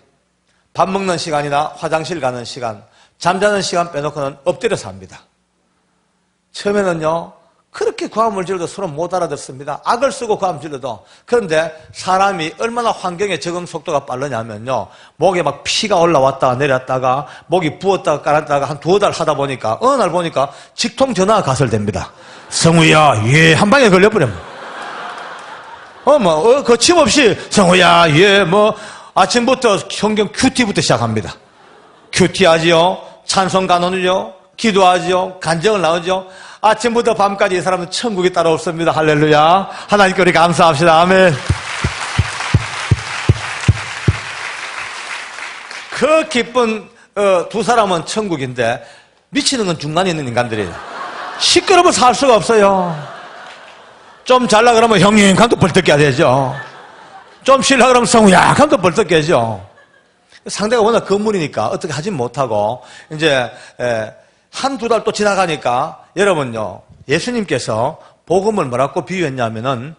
밥 먹는 시간이나 화장실 가는 시간, 잠자는 시간 빼놓고는 엎드려서 합니다. 처음에는요 그렇게 고함을 질러도 서로 못 알아듣습니다. 악을 쓰고 고함 질러도. 그런데 사람이 얼마나 환경에 적응 속도가 빠르냐면요 목에 막 피가 올라왔다가 내렸다가 목이 부었다가 깔았다가 한 2달 하다 보니까 어느 날 보니까 직통 전화가 가설됩니다. 성우야 예 한 방에 걸려버려요. 거침없이 성우야 예 아침부터 성경 큐티부터 시작합니다. 큐티하지요, 찬송 간언이요, 기도하지요, 간증을 나오죠. 아침부터 밤까지 이 사람은 천국에 따라옵습니다. 할렐루야. 하나님께 우리 감사합시다. 아멘. 그 기쁜 두 사람은 천국인데 미치는 건 중간에 있는 인간들이에요. 시끄러워 살 수가 없어요. 좀 잘라 그러면 형님 감도 벌떡 깨야 되죠. 좀 쉬려 그러면 성우야 감도 벌떡 깨죠. 상대가 워낙 건물이니까 어떻게 하진 못하고 이제 한두 달 또 지나가니까 여러분요 예수님께서 복음을 뭐라고 비유했냐면은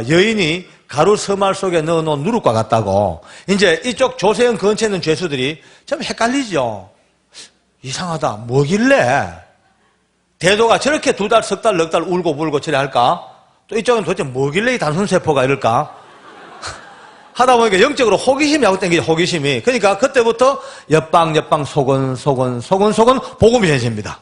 여인이 가루 서말 속에 넣어놓은 누룩과 같다고. 이제 이쪽 조세영 근처에 있는 죄수들이 좀 헷갈리죠. 이상하다 뭐길래 대도가 저렇게 2달, 석 달, 넉 달 울고 불고 저래 할까? 또 이쪽은 도대체 뭐길래 이 단순세포가 이럴까? 하다 보니까 영적으로 호기심이 하고 땡기죠, 호기심이. 그러니까 그때부터 옆방 소근 복음이 전해집니다.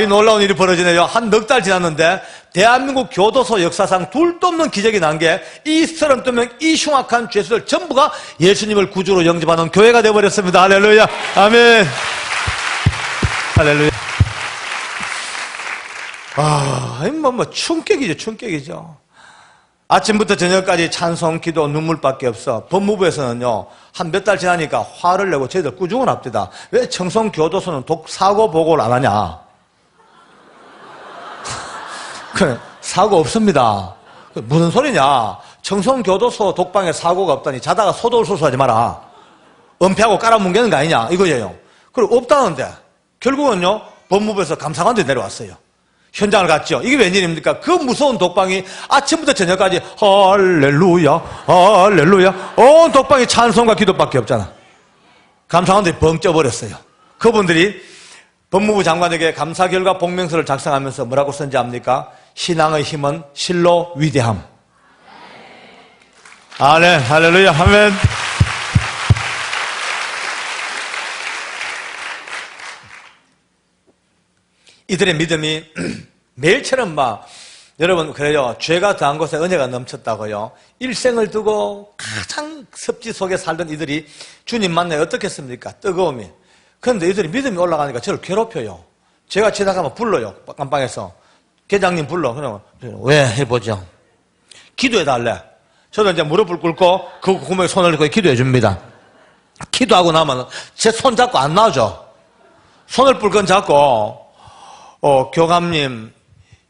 이 놀라운 일이 벌어지네요. 한 넉 달 지났는데 대한민국 교도소 역사상 둘도 없는 기적이 난 게 이 32명 이 흉악한 죄수들 전부가 예수님을 구주로 영접하는 교회가 되어버렸습니다. 할렐루야. 아멘. 할렐루야. 충격이죠. 아침부터 저녁까지 찬송, 기도, 눈물밖에 없어. 법무부에서는요, 한 몇 달 지나니까 화를 내고 저희들 꾸중을 합니다. 왜 청송교도소는 사고 보고를 안 하냐? 그래, 사고 없습니다. 무슨 소리냐? 청송교도소 독방에 사고가 없다니 자다가 소돌소소하지 마라. 은폐하고 깔아뭉개는 거 아니냐? 이거예요. 그리고 없다는데, 결국은요, 법무부에서 감사관들이 내려왔어요. 현장을 갔죠. 이게 웬일입니까? 그 무서운 독방이 아침부터 저녁까지 할렐루야 온 독방이 찬송과 기도밖에 없잖아. 감사원들이 벙 쪄버렸어요. 그분들이 법무부 장관에게 감사 결과 복명서를 작성하면서 뭐라고 쓴지 압니까? 신앙의 힘은 실로 위대함. 아멘, 할렐루야, 아멘. 이들의 믿음이 매일처럼 여러분, 그래요. 죄가 더한 곳에 은혜가 넘쳤다고요. 일생을 두고 가장 섭지 속에 살던 이들이 주님 만나야 어떻겠습니까? 뜨거움이. 그런데 이들이 믿음이 올라가니까 저를 괴롭혀요. 제가 지나가면 불러요. 깜빵에서. 계장님 불러. 그러면, 왜 해보죠? 기도해달래. 저도 이제 무릎을 꿇고 그 구멍에 손을 넣고 기도해 줍니다. 기도하고 나면 제 손 잡고 안 나오죠. 손을 뿔건 잡고, 교감님,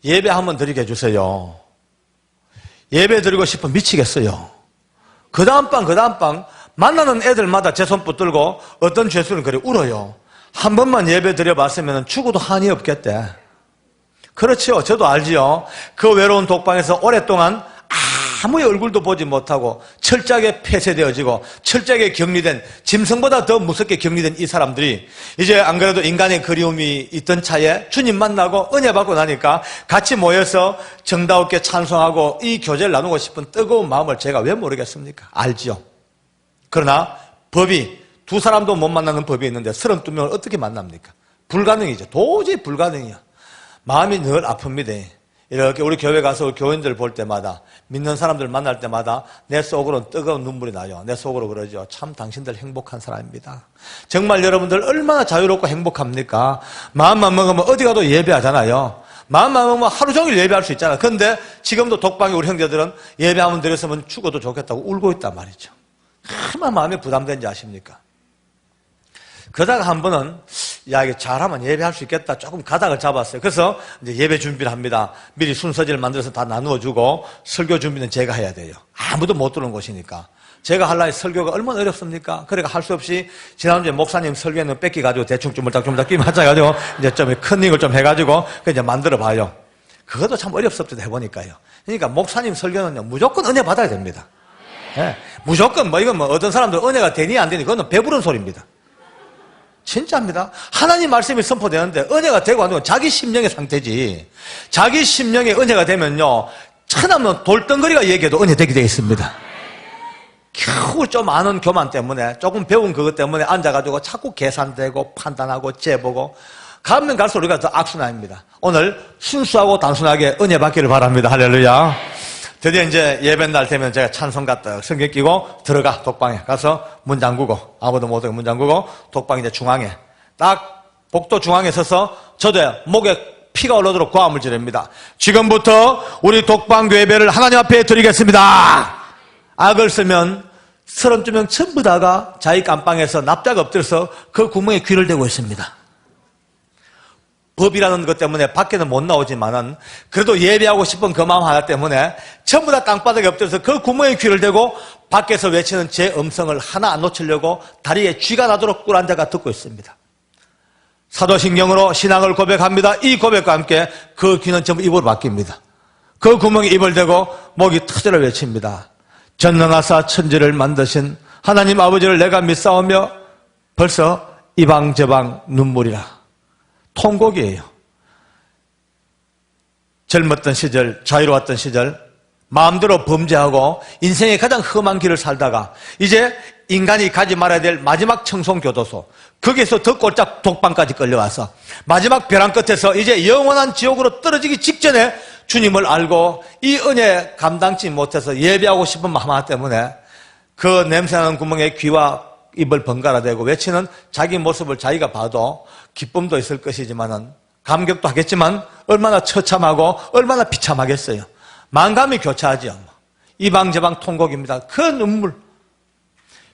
예배 한번 드리게 해주세요. 예배 드리고 싶으면 미치겠어요. 그 다음 방, 만나는 애들마다 제 손 붙들고 어떤 죄수는 그래 울어요. 한 번만 예배 드려봤으면 죽어도 한이 없겠대. 그렇죠. 저도 알지요. 그 외로운 독방에서 오랫동안 아무의 얼굴도 보지 못하고 철저하게 폐쇄되어지고 철저하게 격리된, 짐승보다 더 무섭게 격리된 이 사람들이 이제 안 그래도 인간의 그리움이 있던 차에 주님 만나고 은혜 받고 나니까 같이 모여서 정다웠게 찬송하고 이 교제를 나누고 싶은 뜨거운 마음을 제가 왜 모르겠습니까? 알지요. 그러나 법이 두 사람도 못 만나는 법이 있는데 32명을 어떻게 만납니까? 불가능이죠. 도저히 불가능이야. 마음이 늘 아픕니다. 이렇게 우리 교회 가서 교인들 볼 때마다, 믿는 사람들 만날 때마다 내 속으로는 뜨거운 눈물이 나요. 내 속으로 그러죠. 참 당신들 행복한 사람입니다. 정말 여러분들 얼마나 자유롭고 행복합니까? 마음만 먹으면 어디 가도 예배하잖아요. 마음만 먹으면 하루 종일 예배할 수 있잖아요. 그런데 지금도 독방에 우리 형제들은 예배 한번 드렸으면 죽어도 좋겠다고 울고 있단 말이죠. 얼마나 마음이 부담된지 아십니까? 그러다가 한 번은 야, 이게 잘하면 예배할 수 있겠다. 조금 가닥을 잡았어요. 그래서 이제 예배 준비를 합니다. 미리 순서지를 만들어서 다 나누어주고 설교 준비는 제가 해야 돼요. 아무도 못 들어오는 곳이니까. 제가 하려는 설교가 얼마나 어렵습니까? 그러니까 할 수 없이 지난주에 목사님 설교에는 뺏기가지고 대충 주물딱주물딱 끼면 하자가지고 이제 좀 컨닝을 좀 해가지고 이제 만들어 봐요. 그것도 참 어렵습니다. 해보니까요. 그러니까 목사님 설교는요, 무조건 은혜 받아야 됩니다. 네. 무조건 이건 어떤 사람들 은혜가 되니 안 되니 그거는 배부른 소리입니다. 진짜입니다. 하나님 말씀이 선포되는데 은혜가 되고 안 되고 자기 심령의 상태지. 자기 심령의 은혜가 되면요, 천하면 돌덩거리가 얘기해도 은혜 되게 되어 있습니다. 겨우 좀 아는 교만 때문에, 조금 배운 그것 때문에 앉아가지고 자꾸 계산되고 판단하고 재보고 가면 갈수록 우리가 더 악순환입니다. 오늘 순수하고 단순하게 은혜 받기를 바랍니다. 할렐루야. 드디어 이제 예배날 되면 제가 찬송 갔다 성경 끼고 들어가 독방에 가서 문 잠그고, 아무도 못 오게 문 잠그고 독방 이제 중앙에 딱 복도 중앙에 서서 저도 목에 피가 올라오도록 고함을 지릅니다. 지금부터 우리 독방 예배를 하나님 앞에 드리겠습니다. 악을 쓰면 32명 전부 다가 자기 깜방에서 납작 엎드려서 그 구멍에 귀를 대고 있습니다. 법이라는 것 때문에 밖에는 못 나오지만은 그래도 예배하고 싶은 그 마음 하나 때문에 전부 다 땅바닥에 엎드려서 그 구멍에 귀를 대고 밖에서 외치는 제 음성을 하나 안 놓치려고 다리에 쥐가 나도록 꿇어앉아가 듣고 있습니다. 사도신경으로 신앙을 고백합니다. 이 고백과 함께 그 귀는 전부 입으로 바뀝니다. 그 구멍에 입을 대고 목이 터져라 외칩니다. 전능하사 천지를 만드신 하나님 아버지를 내가 믿사오며 벌써 이방저방 눈물이라. 통곡이에요. 젊었던 시절, 자유로웠던 시절, 마음대로 범죄하고 인생의 가장 험한 길을 살다가 이제 인간이 가지 말아야 될 마지막 청송교도소, 거기에서 더 꼴짝 독방까지 끌려와서 마지막 벼랑 끝에서 이제 영원한 지옥으로 떨어지기 직전에 주님을 알고 이 은혜 감당치 못해서 예배하고 싶은 마음 하나 때문에 그 냄새나는 구멍에 귀와 입을 번갈아 대고 외치는 자기 모습을 자기가 봐도 기쁨도 있을 것이지만은 감격도 하겠지만 얼마나 처참하고 얼마나 비참하겠어요. 만감이 교차하죠. 이방저방 통곡입니다. 그 눈물.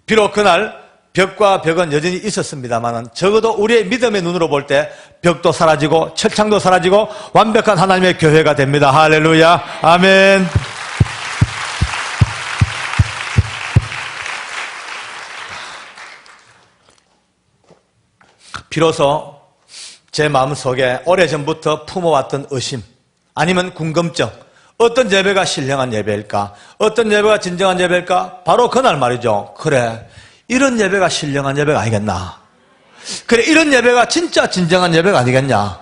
비록 그날 벽과 벽은 여전히 있었습니다만은 적어도 우리의 믿음의 눈으로 볼 때 벽도 사라지고 철창도 사라지고 완벽한 하나님의 교회가 됩니다. 할렐루야. 아멘. 비로소 제 마음속에 오래전부터 품어왔던 의심 아니면 궁금증, 어떤 예배가 신령한 예배일까? 어떤 예배가 진정한 예배일까? 바로 그날 말이죠. 그래, 이런 예배가 신령한 예배가 아니겠나? 그래, 이런 예배가 진짜 진정한 예배가 아니겠냐?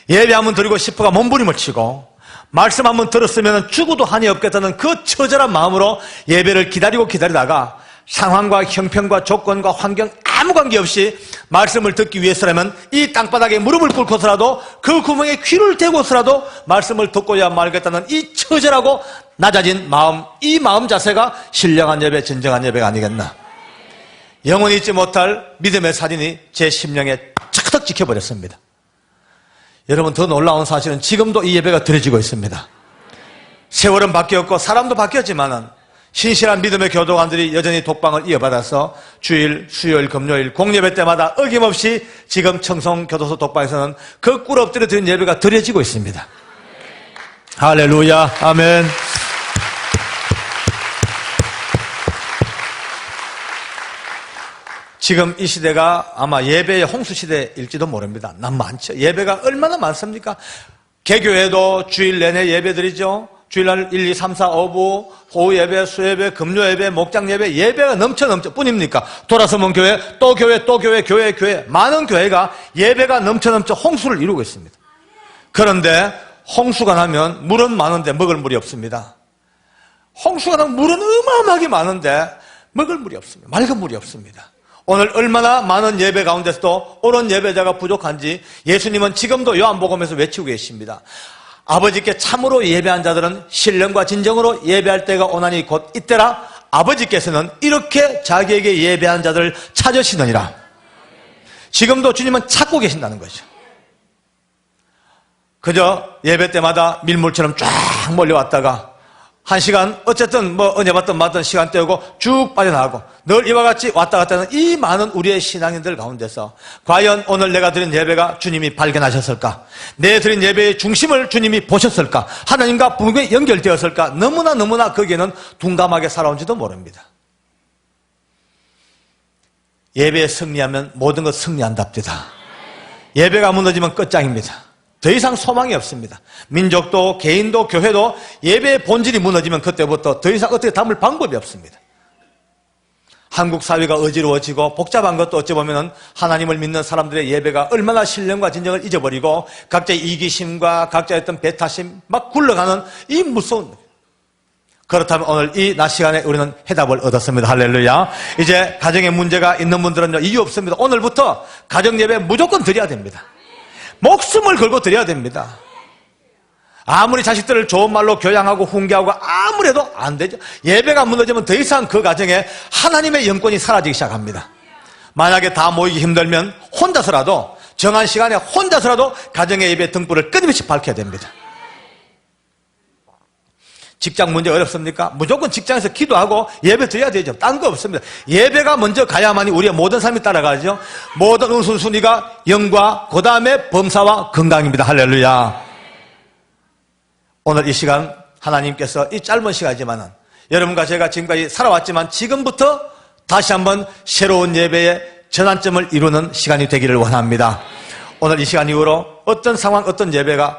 예배 한번 드리고 싶어가 몸부림을 치고 말씀 한번 들었으면 죽어도 한이 없겠다는 그 처절한 마음으로 예배를 기다리다가 상황과 형편과 조건과 환경 아무 관계없이 말씀을 듣기 위해서라면 이 땅바닥에 무릎을 꿇고서라도 그 구멍에 귀를 대고서라도 말씀을 듣고야 말겠다는 이 처절하고 낮아진 마음, 이 마음 자세가 신령한 예배, 진정한 예배가 아니겠나? 영원히 잊지 못할 믿음의 사진이 제 심령에 착착 찍혀버렸습니다. 여러분, 더 놀라운 사실은 지금도 이 예배가 드려지고 있습니다. 세월은 바뀌었고 사람도 바뀌었지만은 신실한 믿음의 교도관들이 여전히 독방을 이어받아서 주일, 수요일, 금요일 공예배 때마다 어김없이 지금 청송교도소 독방에서는 그 꿇어 엎드려 드린 예배가 드려지고 있습니다. 할렐루야, 아멘. 지금 이 시대가 아마 예배의 홍수 시대일지도 모릅니다. 난 많죠. 예배가 얼마나 많습니까? 개교회도 주일 내내 예배드리죠. 주일날 1, 2, 3, 4, 5부, 오후 예배, 수예배, 금요 예배, 목장 예배, 예배가 넘쳐 뿐입니까? 돌아서면 교회, 또 교회, 또 교회, 교회. 많은 교회가 예배가 넘쳐 홍수를 이루고 있습니다. 그런데 홍수가 나면 물은 많은데 먹을 물이 없습니다. 홍수가 나면 물은 어마어마하게 많은데 먹을 물이 없습니다. 맑은 물이 없습니다. 오늘 얼마나 많은 예배 가운데서도 옳은 예배자가 부족한지 예수님은 지금도 요한복음에서 외치고 계십니다. 아버지께 참으로 예배한 자들은 신령과 진정으로 예배할 때가 오나니 곧 이때라. 아버지께서는 이렇게 자기에게 예배한 자들을 찾으시느니라. 지금도 주님은 찾고 계신다는 거죠. 그저 예배 때마다 밀물처럼 쫙 몰려왔다가 한 시간 어쨌든 은혜 받든 말든 시간 때우고 쭉 빠져나가고 늘 이와 같이 왔다 갔다 하는 이 많은 우리의 신앙인들 가운데서 과연 오늘 내가 드린 예배가 주님이 발견하셨을까? 내 드린 예배의 중심을 주님이 보셨을까? 하나님과 분명히 연결되었을까? 너무나 거기에는 둔감하게 살아온지도 모릅니다. 예배에 승리하면 모든 것 승리한답니다. 예배가 무너지면 끝장입니다. 더 이상 소망이 없습니다. 민족도 개인도 교회도 예배의 본질이 무너지면 그때부터 더 이상 어떻게 담을 방법이 없습니다. 한국 사회가 어지러워지고 복잡한 것도 어찌 보면 하나님을 믿는 사람들의 예배가 얼마나 신령과 진정을 잊어버리고 각자의 이기심과 각자의 어떤 배타심 막 굴러가는 이 무서운, 그렇다면 오늘 이 낮 시간에 우리는 해답을 얻었습니다. 할렐루야. 이제 가정에 문제가 있는 분들은요, 이유 없습니다. 오늘부터 가정 예배 무조건 드려야 됩니다. 목숨을 걸고 드려야 됩니다. 아무리 자식들을 좋은 말로 교양하고 훈계하고 아무래도 안 되죠. 예배가 무너지면 더 이상 그 가정에 하나님의 영권이 사라지기 시작합니다. 만약에 다 모이기 힘들면 혼자서라도 정한 시간에 혼자서라도 가정의 예배 등불을 끊임없이 밝혀야 됩니다. 직장 문제 어렵습니까? 무조건 직장에서 기도하고 예배 드려야 되죠. 딴 거 없습니다. 예배가 먼저 가야만이 우리의 모든 삶이 따라가죠. 모든 우선순위가 영과 그 다음에 범사와 건강입니다. 할렐루야. 오늘 이 시간 하나님께서 이 짧은 시간이지만 여러분과 제가 지금까지 살아왔지만 지금부터 다시 한번 새로운 예배의 전환점을 이루는 시간이 되기를 원합니다. 오늘 이 시간 이후로 어떤 상황, 어떤 예배가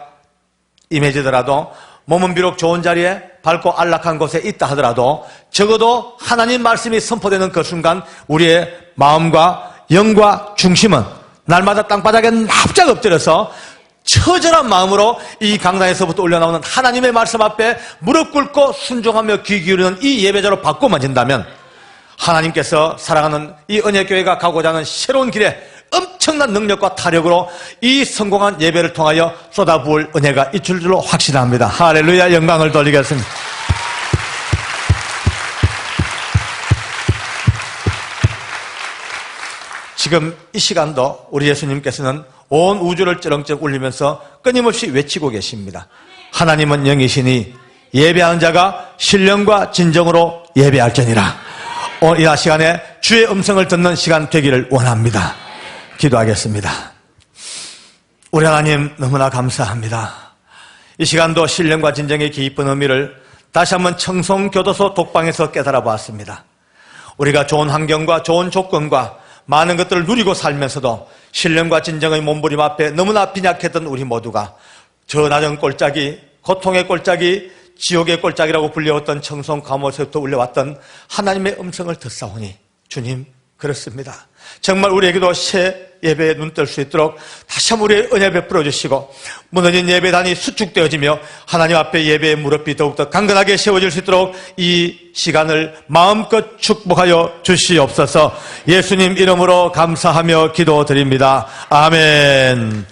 임해지더라도 몸은 비록 좋은 자리에 밝고 안락한 곳에 있다 하더라도 적어도 하나님 말씀이 선포되는 그 순간 우리의 마음과 영과 중심은 날마다 땅바닥에 납작 엎드려서 처절한 마음으로 이 강단에서부터 올려나오는 하나님의 말씀 앞에 무릎 꿇고 순종하며 귀 기울이는 이 예배자로 바꿔만진다면 하나님께서 사랑하는 이 은혜교회가 가고자 하는 새로운 길에 엄청난 능력과 타력으로 이 성공한 예배를 통하여 쏟아부을 은혜가 있을 줄로 확신합니다. 할렐루야. 영광을 돌리겠습니다. 지금 이 시간도 우리 예수님께서는 온 우주를 쩌렁쩌렁 울리면서 끊임없이 외치고 계십니다. 하나님은 영이시니 예배하는 자가 신령과 진정으로 예배할지니라. 오늘 이 시간에 주의 음성을 듣는 시간 되기를 원합니다. 기도하겠습니다. 우리 하나님 너무나 감사합니다. 이 시간도 신령과 진정의 깊은 의미를 다시 한번 청송교도소 독방에서 깨달아 보았습니다. 우리가 좋은 환경과 좋은 조건과 많은 것들을 누리고 살면서도 신령과 진정의 몸부림 앞에 너무나 빈약했던 우리 모두가 저 낮은 꼴짝이, 고통의 꼴짝이, 지옥의 꼴짝이라고 불려왔던 청송 감옥에서부터 울려왔던 하나님의 음성을 듣사오니 주님, 그렇습니다. 정말 우리에게도 새 예배에 눈 뜰 수 있도록 다시 한번 우리의 은혜 베풀어 주시고 무너진 예배단이 수축되어지며 하나님 앞에 예배의 무릎이 더욱더 강건하게 세워질 수 있도록 이 시간을 마음껏 축복하여 주시옵소서. 예수님 이름으로 감사하며 기도드립니다. 아멘.